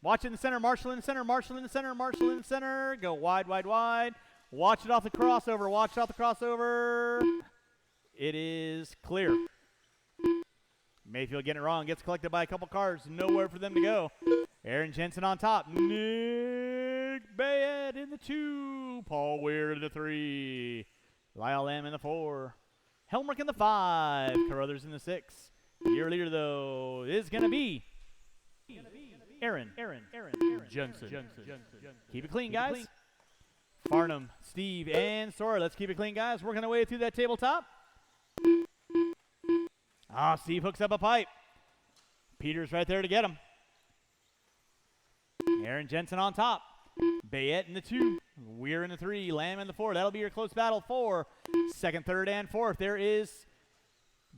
Watch in the center, Marshall in the center, Marshall in the center, Marshall in the center. Go wide, wide, wide. Watch it off the crossover, watch it off the crossover. It is clear. Mayfield getting it wrong, gets collected by a couple cars, nowhere for them to go. Aaron Jensen on top. Nick Bayette in the 2. Paul Weir in the 3. Lyle Lamb in the 4. Helmrich in the 5. Carruthers in the 6. Your leader, though, is going to be Aaron Jensen. Keep it clean, guys. Farnham, Steve, and Sora. Let's keep it clean, guys. Working our way through that tabletop. Steve hooks up a pipe. Peters right there to get him. Aaron Jensen on top. Bayette in the 2. Weir in the 3. Lamb in the 4. That'll be your close battle for second, third, and fourth. There is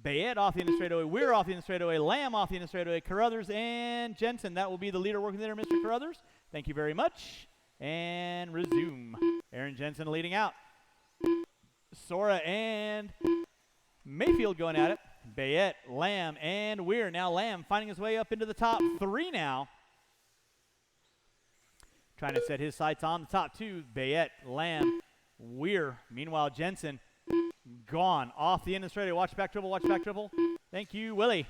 Bayette off the end of straightaway. Weir off the end of straightaway. Lamb off the end of straightaway. Carruthers and Jensen. That will be the leader working there, Mr. Carruthers. Thank you very much. And resume. Aaron Jensen leading out. Sora and Mayfield going at it. Bayette, Lamb, and Weir. Now Lamb finding his way up into the top 3 now. Trying to set his sights on the top 2. Bayette, Lamb, Weir. Meanwhile, Jensen gone off the end of the straightaway. Watch back triple, watch back triple. Thank you, Willie.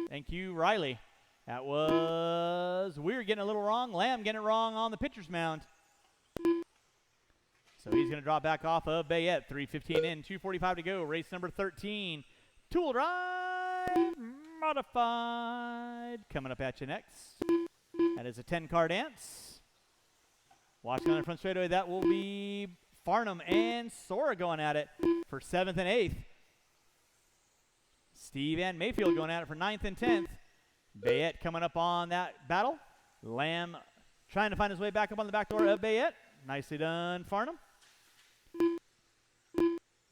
Thank you, Riley. That was Weir getting a little wrong. Lamb getting it wrong on the pitcher's mound. So he's going to drop back off of Bayette. 3:15 in, 2:45 to go. Race number 13. Tool Drive Modified. Coming up at you next. That is a 10-car dance. Watching on the front straightaway, that will be Farnham and Sora going at it for 7th and 8th. Steve and Mayfield going at it for 9th and 10th. Bayette coming up on that battle. Lamb trying to find his way back up on the back door of Bayette. Nicely done, Farnham.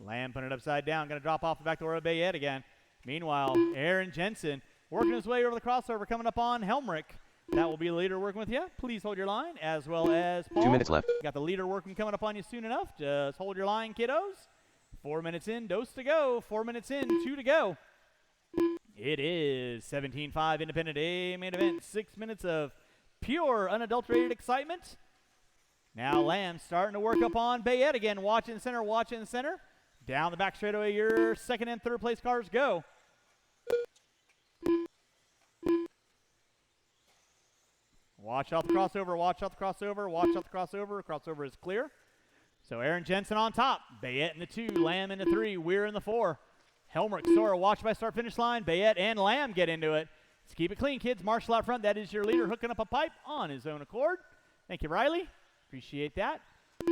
Lamb putting it upside down. Going to drop off the back door of Bayette again. Meanwhile, Aaron Jensen working his way over the crossover, coming up on Helmrich. That will be the leader working with you. Please hold your line, as well as Paul. 2 minutes left. Got the leader working coming up on you soon enough. Just hold your line, kiddos. 4 minutes in, dose to go. 4 minutes in, 2 to go. It is 17-5 Independent A main event. 6 minutes of pure, unadulterated excitement. Now Lamb starting to work up on Bayette again. Watch in the center, watch in the center. Down the back straightaway, your second and third place cars go. Watch out the crossover, watch out the crossover, watch out the crossover. Crossover is clear. So Aaron Jensen on top. Bayette in the 2, Lamb in the 3, Weir in the 4. Helmrich, Sora, watch by start finish line. Bayette and Lamb get into it. Let's keep it clean, kids. Marshall out front. That is your leader hooking up a pipe on his own accord. Thank you, Riley. Appreciate that.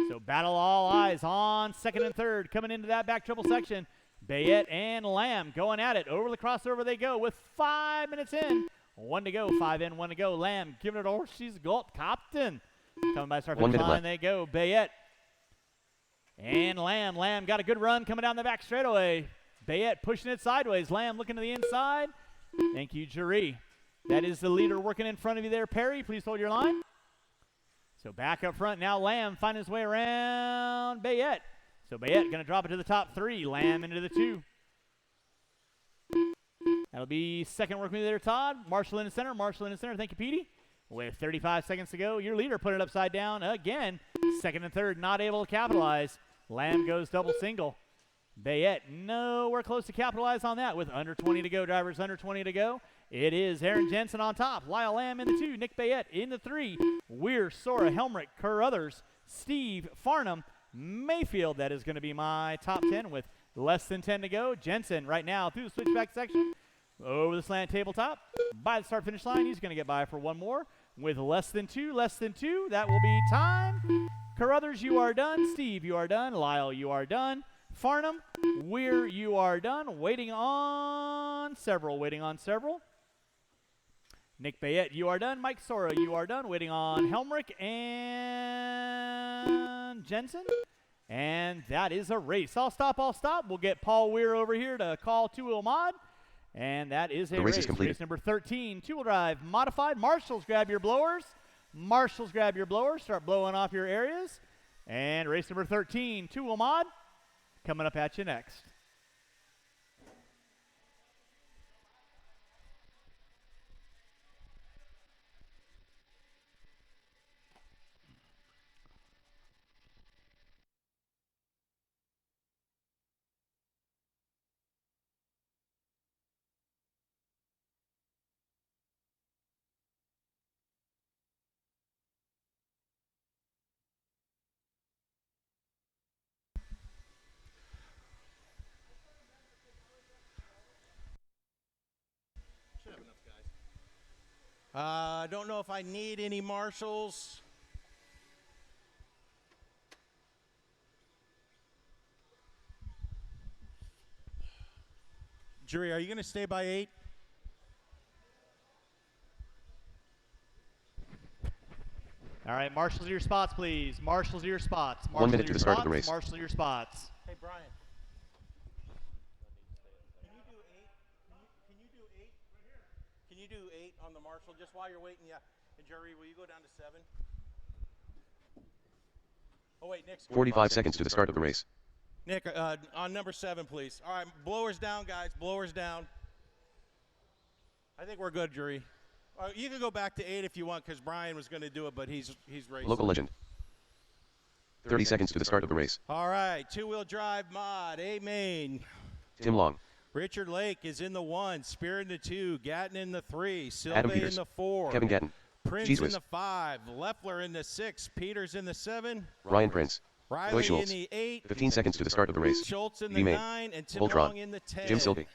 So battle all eyes on second and third. Coming into that back triple section. Bayette and Lamb going at it. Over the crossover they go with 5 minutes in. 1 to go. 5 in, 1 to go. Lamb giving it over. She's got Copton. Coming by start finish line they go. Bayette and Lamb. Lamb got a good run coming down the back straightaway. Bayette pushing it sideways. Lamb looking to the inside. Thank you, Jury. That is the leader working in front of you there, Perry. Please hold your line. So back up front now, Lamb finding his way around Bayette. So Bayette going to drop it to the top 3. Lamb into the 2. That'll be second working with you there, Todd. Marshall in the center. Marshall in the center. Thank you, Petey. With 35 seconds to go, your leader put it upside down again. Second and third not able to capitalize. Lamb goes double single. Bayette nowhere close to capitalize on that with under 20 to go. Drivers under 20 to go. It is Aaron Jensen on top. Lyle Lamb in the 2. Nick Bayette in the 3. Weir, Sora, Helmrich, Carruthers, Steve, Farnham, Mayfield. That is going to be my top 10 with less than 10 to go. Jensen right now through the switchback section. Over the slant tabletop. By the start finish line, he's going to get by for one more. With less than 2. That will be time. Carruthers, you are done. Steve, you are done. Lyle, you are done. Farnham, Weir, you are done. Waiting on several. Nick Bayette, you are done. Mike Sora, you are done. Waiting on Helmrich and Jensen. And that is a race. I'll stop. We'll get Paul Weir over here to call two-wheel mod. And that is a The race race. is completed. Race number 13, two-wheel drive modified. Marshals, grab your blowers. Start blowing off your areas. And race number 13, two-wheel mod, coming up at you next. I don't know if I need any marshals. Jury, are you going to stay by 8? All right, marshals your spots, please. Marshals your spots. 1 minute to the start of the race. Marshal your spots. Hey, Brian. Can you do 8? Can you do 8? Can you do 8 on the marshal just while you're waiting? Yeah. And Jury, will you go down to 7? Oh, wait, Nick's 45 seconds to the start of the race. Nick, on number 7, please. All right, blowers down, guys. Blowers down. I think we're good, Jury. You can go back to 8 if you want, because Brian was going to do it, but he's racing. Local legend. 30 seconds to the start of the race. All right, two-wheel drive mod, A-Main. Tim Long. Richard Lake is in the 1, Spear in the 2, Gatton in the 3, Adam Silve Peters. in the 4, Kevin Gatton. Prince Cheese in Whiz. the 5, Leffler in the 6, Peters in the 7, Ryan Prince. Riley Roy in Schultz. the 8, 15 seconds to the start of the race. Schultz in the E-Main. 9, and Tim Voltron. Long in the 10. Jim Sylvie.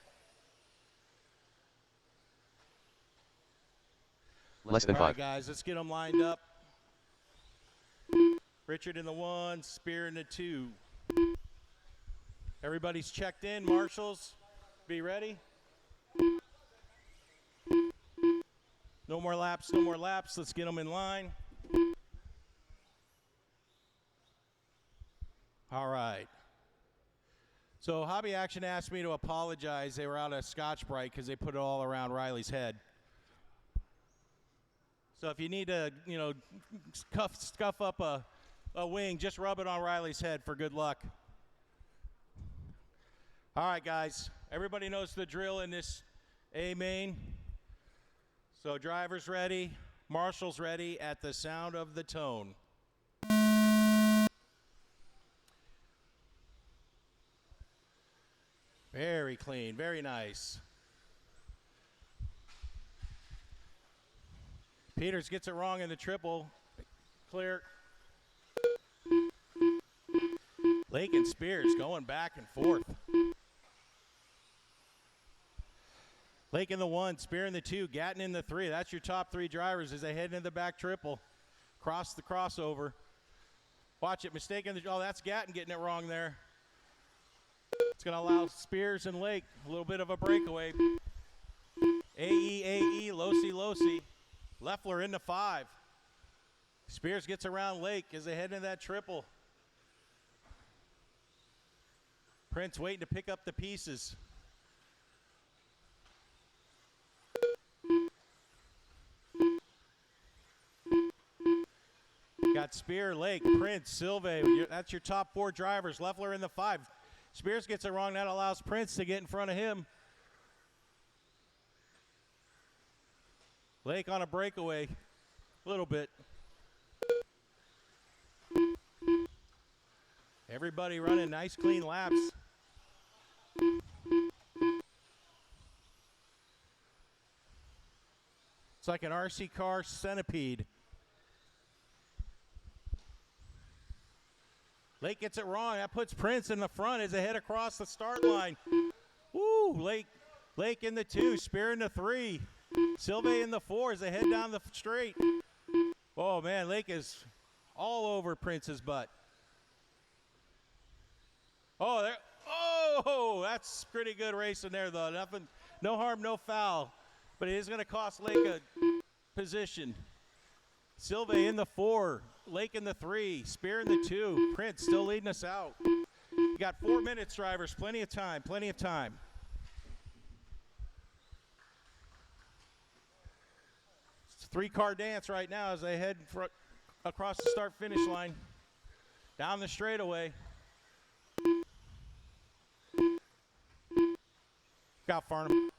Less than All right, 5. guys, let's get them lined up. Richard in the 1, Spear in the 2. Everybody's checked in. Marshals, be ready. No more laps, no more laps. Let's get them in line. All right. So Hobby Action asked me to apologize. They were out of Scotch-Brite because they put it all around Riley's head. So if you need to, scuff up a wing, just rub it on Riley's head for good luck. All right, guys. Everybody knows the drill in this A-Main. So drivers ready, marshals ready at the sound of the tone. Very clean, very nice. Peters gets it wrong in the triple. Clear. Lake and Spears going back and forth. Lake in the 1, Spear in the 2, Gatton in the 3. That's your top 3 drivers as they head into the back triple. Cross the crossover. Watch it, mistaken. Oh, that's Gatton getting it wrong there. It's going to allow Spears and Lake a little bit of a breakaway. AE, Losi. Leffler into 5. Spears gets around Lake as they head into that triple. Prince waiting to pick up the pieces. Got Spear, Lake, Prince, Silve. That's your top 4 drivers. Leffler in the 5. Spears gets it wrong. That allows Prince to get in front of him. Lake on a breakaway. A little bit. Everybody running nice, clean laps. It's like an RC car centipede. Lake gets it wrong. That puts Prince in the front as they head across the start line. Woo! Lake in the 2, Spear in the 3, Silve in the 4 as they head down the straight. Oh man, Lake is all over Prince's butt. Oh, that's pretty good racing there though. Nothing, no harm, no foul. But it is going to cost Lake a position. Silve in the 4. Lake in the 3. Spear in the 2. Prince still leading us out. You got 4 minutes, drivers. Plenty of time. Plenty of time. It's a 3-car dance right now as they head across the start-finish line. Down the straightaway. Out Farnham.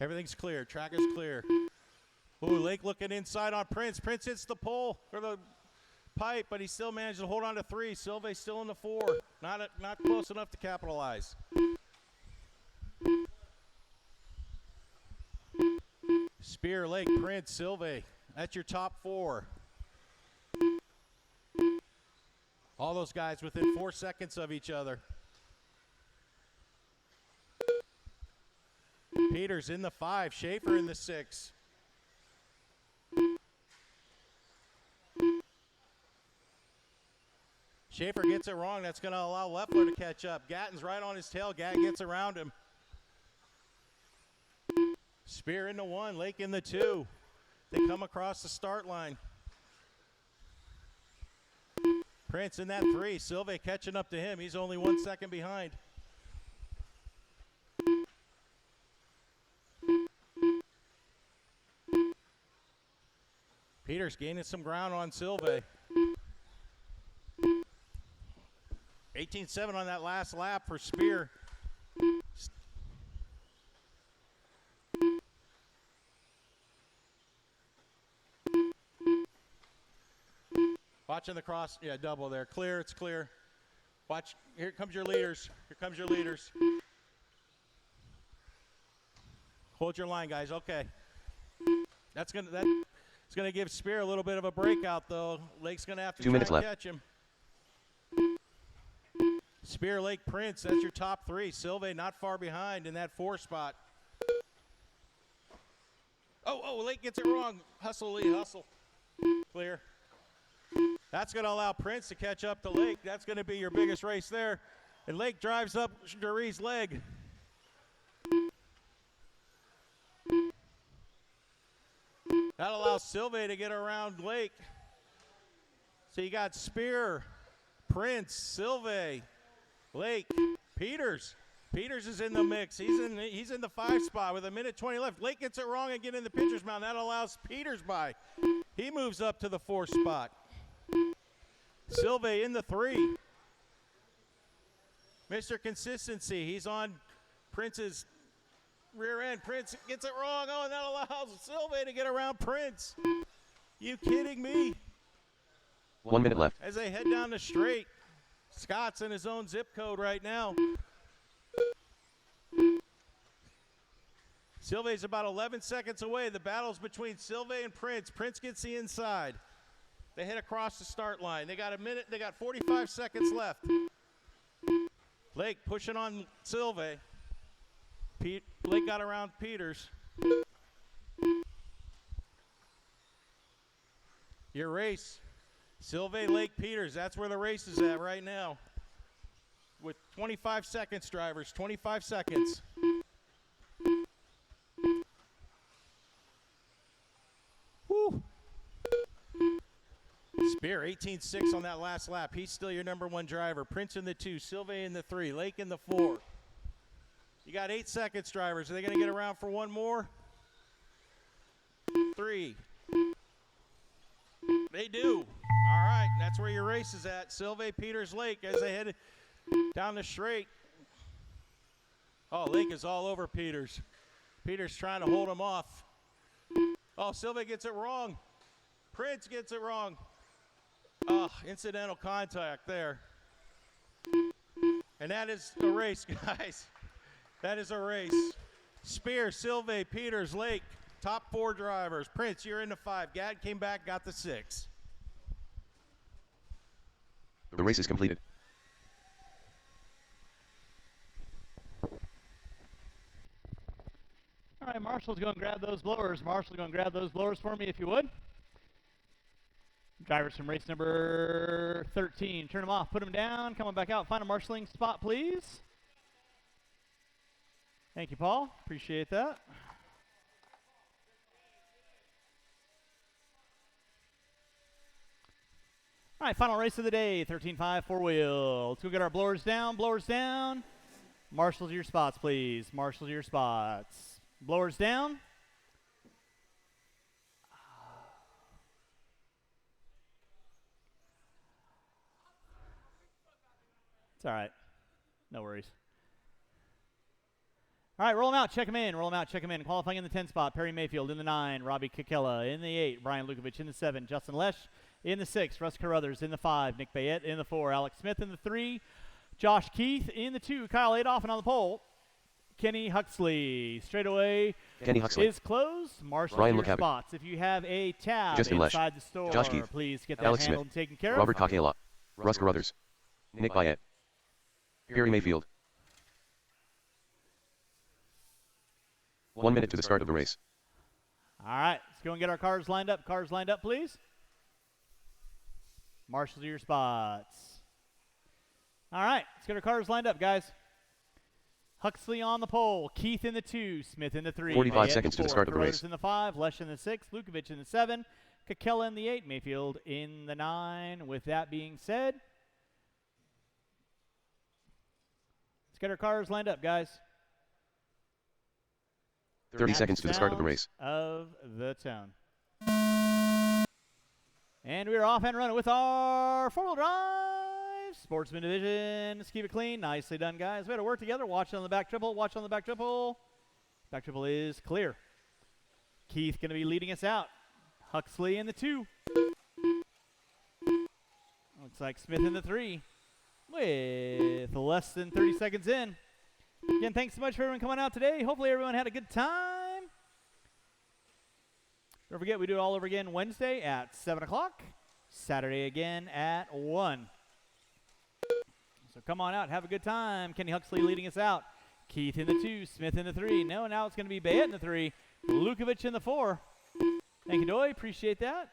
Everything's clear. Track is clear. Ooh, Lake looking inside on Prince. Prince hits the pole or the pipe, but he still managed to hold on to 3. Silve still in the 4. Not close enough to capitalize. Spear, Lake, Prince, Silve. That's your top 4. All those guys within 4 seconds of each other. Peters in the 5. Schaefer in the 6. Schaefer gets it wrong. That's going to allow Leffler to catch up. Gatton's right on his tail. Gatton gets around him. Spear in the 1. Lake in the 2. They come across the start line. Prince in that 3. Silve catching up to him. He's only 1 second behind. Peters gaining some ground on Silve. 18-7 on that last lap for Spear. Watching the cross. Yeah, double there. Clear. It's clear. Watch. Here comes your leaders. Here comes your leaders. Hold your line, guys. Okay. It's gonna give Spear a little bit of a breakout, though. Lake's gonna have to 2 minutes try and left. catch him. Spear, Lake, Prince. That's your top 3. Silve not far behind in that 4 spot. Oh, Lake gets it wrong. Hustle, Lee, hustle. Clear. That's going to allow Prince to catch up to Lake. That's going to be your biggest race there. And Lake drives up Durree's leg. That allows Silve to get around Lake. So you got Spear, Prince, Silve, Lake, Peters. Peters is in the mix. He's in the 5 spot with 1:20 left. Lake gets it wrong and get in the pitcher's mound. That allows Peters by. He moves up to the 4 spot. Silve in the 3. Mr. Consistency. He's on Prince's rear end. Prince gets it wrong. Oh, and that allows Silve to get around Prince. You kidding me? 1 minute left. As they head down the straight. Scott's in his own zip code right now. Silve's about 11 seconds away. The battle's between Silve and Prince. Prince gets the inside. They head across the start line. They got a minute. They got 45 seconds left. Lake pushing on Silve. Lake got around Peters. Your race. Silve, Lake, Peters. That's where the race is at right now. With 25 seconds, drivers. 25 seconds. Woo. Spear, 18-6 on that last lap. He's still your number 1 driver. Prince in the 2, Silve in the 3, Lake in the 4. You got 8 seconds, drivers. Are they going to get around for one more? 3. They do. All right, that's where your race is at. Silve, Peters, Lake as they head down the straight. Oh, Lake is all over Peters. Peters trying to hold him off. Oh, Silve gets it wrong. Prince gets it wrong. Oh, incidental contact there. And that is a race, guys. That is a race. Spear, Silve, Peters, Lake, top 4 drivers. Prince, you're in the 5. Gadd came back, got the 6. The race is completed. All right, Marshall's going to grab those blowers. Marshall's going to grab those blowers for me, if you would. Drivers from race number 13. Turn them off, put them down, come on back out. Find a marshalling spot, please. Thank you, Paul. Appreciate that. All right, final race of the day, 13.5 four-wheel. Let's go get our blowers down, blowers down. Marshal to your spots, please. Marshal to your spots. Blowers down. It's all right. No worries. All right, roll them out, check them in, roll them out, check them in. Qualifying in the 10 spot, Perry Mayfield in the 9, Robbie Kikella in the 8, Brian Lukovic in the 7, Justin Lesh in the 6, Russ Carruthers in the 5, Nick Bayette in the 4, Alex Smith in the 3, Josh Keith in the 2, Kyle Adolph, and on the pole, Kenny Huxley. Straightaway Kenny Huxley. is closed. Marshal Ryan your Lukavic. spots. If you have a tab Justin Lesh. inside the store, Josh Keith. please get that Alex handled Smith. and taken care Robert of. Kakela. Russ Carruthers. Nick Bayette. Perry Mayfield. 1 minute to the start of the race. All right, let's go and get our cars lined up. Cars lined up, please. Marshal to your spots. All right, let's get our cars lined up, guys. Huxley on the pole, Keith in the 2, Smith in the 3, 45 Bayette seconds to the 4, start of the Carruthers race. in the 5, Lesh in the 6, Lukovic in the 7, Kakela in the 8, Mayfield in the 9. With that being said, let's get our cars lined up, guys. 30 seconds to the start of the race. Of the town. And we're off and running with our four-wheel drive Sportsman Division. Let's keep it clean. Nicely done, guys. We had to work together. Watch on the back triple. Watch on the back triple. Back triple is clear. Keith going to be leading us out. Huxley in the 2. Looks like Smith in the 3. With less than 30 seconds in. Again, thanks so much for everyone coming out today. Hopefully everyone had a good time. Don't forget, we do it all over again Wednesday at 7 o'clock. Saturday again at 1. So come on out. Have a good time. Kenny Huxley leading us out. Keith in the 2. Smith in the 3. No, now it's going to be Bayette in the 3. Lukovic in the 4. Thank you, Doy. Appreciate that.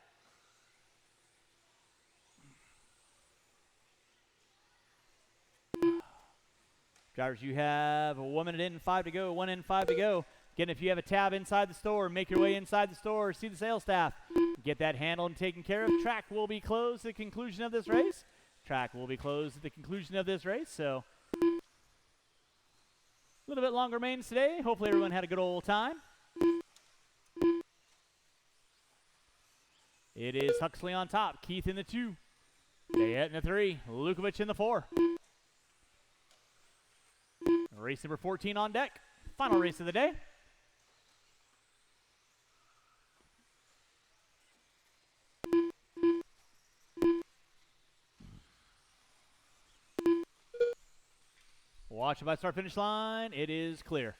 Drivers, you have 1 minute in, 5 to go, 1 in, 5 to go. Again, if you have a tab inside the store, make your way inside the store, see the sales staff. Get that handled and taken care of. Track will be closed at the conclusion of this race. Track will be closed at the conclusion of this race, so a little bit longer remains today. Hopefully everyone had a good old time. It is Huxley on top, Keith in the 2, Bayette in the 3, Lukovic in the 4. Race number 14 on deck. Final race of the day. Watch it by start finish line. It is clear.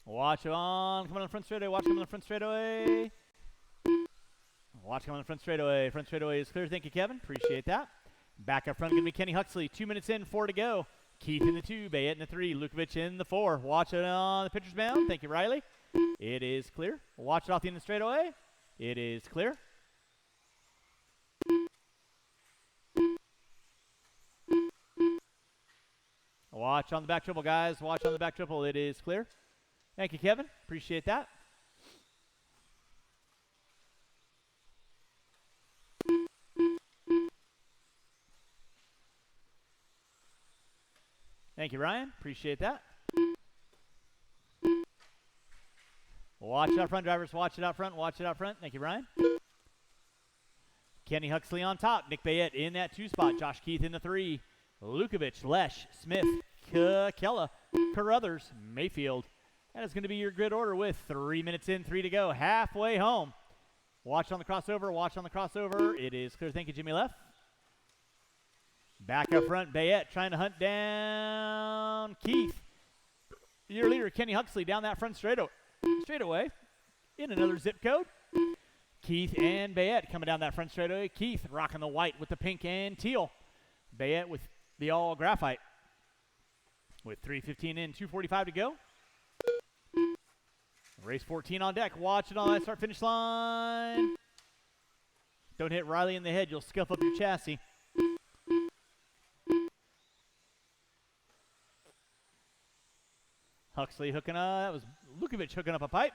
Watch on. Come on the front straightaway. Watch come on the front straightaway. Watch come on the front straightaway. Front straightaway is clear. Thank you, Kevin. Appreciate that. Back up front going to be Kenny Huxley. 2 minutes in, 4 to go. Keith in the 2, Bayette in the 3, Lukovic in the 4. Watch it on the pitcher's mound. Thank you, Riley. It is clear. Watch it off the end of the straightaway. It is clear. Watch on the back triple, guys. Watch on the back triple. It is clear. Thank you, Kevin. Appreciate that. Thank you, Ryan. Appreciate that. Watch it out front, drivers. Watch it out front. Watch it out front. Thank you, Ryan. Kenny Huxley on top. Nick Bayette in that 2 spot. Josh Keith in the 3. Lukovic, Lesh, Smith, Kella, Carruthers, Mayfield. That is going to be your grid order with 3 minutes in, 3 to go. Halfway home. Watch on the crossover. Watch on the crossover. It is clear. Thank you, Jimmy Leff. Back up front, Bayette trying to hunt down Keith. Your leader, Kenny Huxley, down that front straightaway in another zip code. Keith and Bayette coming down that front straightaway. Keith rocking the white with the pink and teal. Bayette with the all graphite. With 3:15 in, 2:45 to go. Race 14 on deck. Watch it on that start finish line. Don't hit Riley in the head. You'll scuff up your chassis. Huxley hooking up. That was Lukovic hooking up a pipe.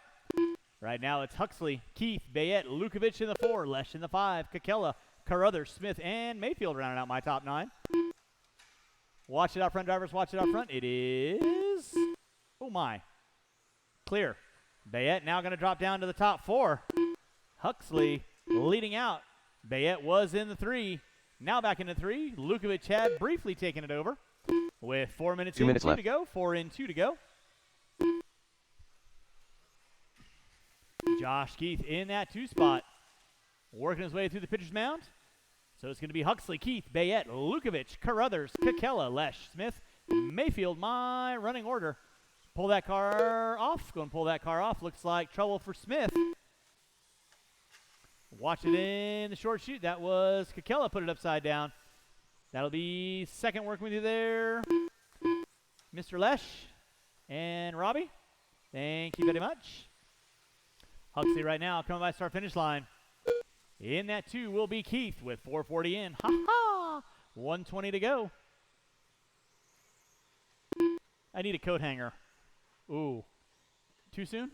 Right now it's Huxley, Keith, Bayette, Lukovic in the 4, Lesh in the 5, Kakela, Carruthers, Smith, and Mayfield rounding out my top 9. Watch it out front, drivers. Watch it out front. It is, oh my, clear. Bayette now going to drop down to the top 4. Huxley leading out. Bayette was in the 3. Now back in the 3. Lukovic had briefly taken it over with 4 minutes 2 minutes in, 2 left. to go. 4 in, 2 to go. Josh Keith in that 2 spot, working his way through the pitcher's mound. So it's going to be Huxley, Keith, Bayette, Lukovic, Carruthers, Kakela, Lesh, Smith, Mayfield. My running order. Pull that car off. Go and pull that car off. Looks like trouble for Smith. Watch it in the short shoot. That was Kakela, put it upside down. That'll be second working with you there, Mr. Lesh and Robbie. Thank you very much. Huxley right now coming by start finish line. In that 2 will be Keith with 4:40 in. Ha ha! 1:20 to go. I need a coat hanger. Ooh. Too soon?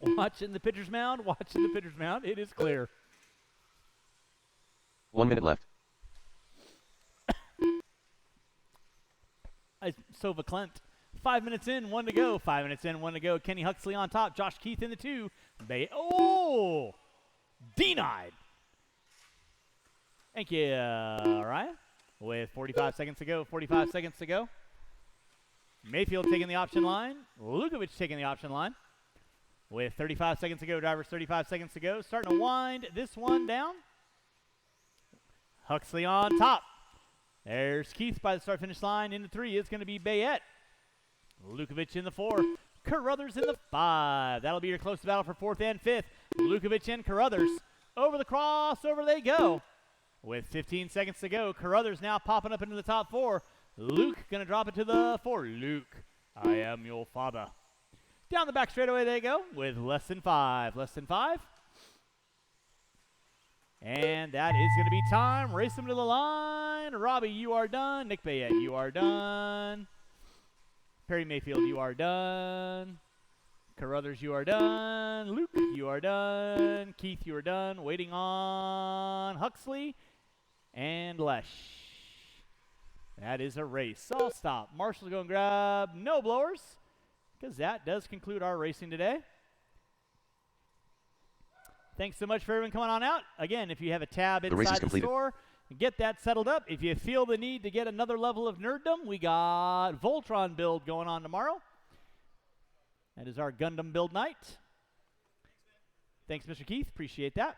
Watching the pitcher's mound. Watching the pitcher's mound. It is clear. 1 minute left. So verklempt. 5 minutes in, 1 to go. 5 minutes in, 1 to go. Kenny Huxley on top. Josh Keith in the 2. Oh! Denied. Thank you, Ryan. With 45 seconds to go. 45 seconds to go. Mayfield taking the option line. Lukovic taking the option line. With 35 seconds to go, drivers, 35 seconds to go. Starting to wind this one down. Huxley on top. There's Keith by the start-finish line. In the 3 is going to be Bayette. Lukovic in the 4. Carruthers in the 5. That'll be your close battle for 4th and 5th. Lukovic and Carruthers. Over the crossover they go. With 15 seconds to go, Carruthers now popping up into the top 4. Luke going to drop it to the 4. Luke, I am your father. Down the back straightaway they go with less than 5. Less than 5. And that is going to be time. Race them to the line. Robbie, you are done. Nick Bayette, you are done. Perry Mayfield, you are done. Carruthers, you are done. Luke, you are done. Keith, you are done. Waiting on Huxley and Lesh. That is a race. I'll stop. Marshall's going to grab no blowers because that does conclude our racing today. Thanks so much for everyone coming on out. Again, if you have a tab inside the store, get that settled up. If you feel the need to get another level of nerddom, we got Voltron build going on tomorrow. That is our Gundam build night. Thanks, Mr. Keith. Appreciate that.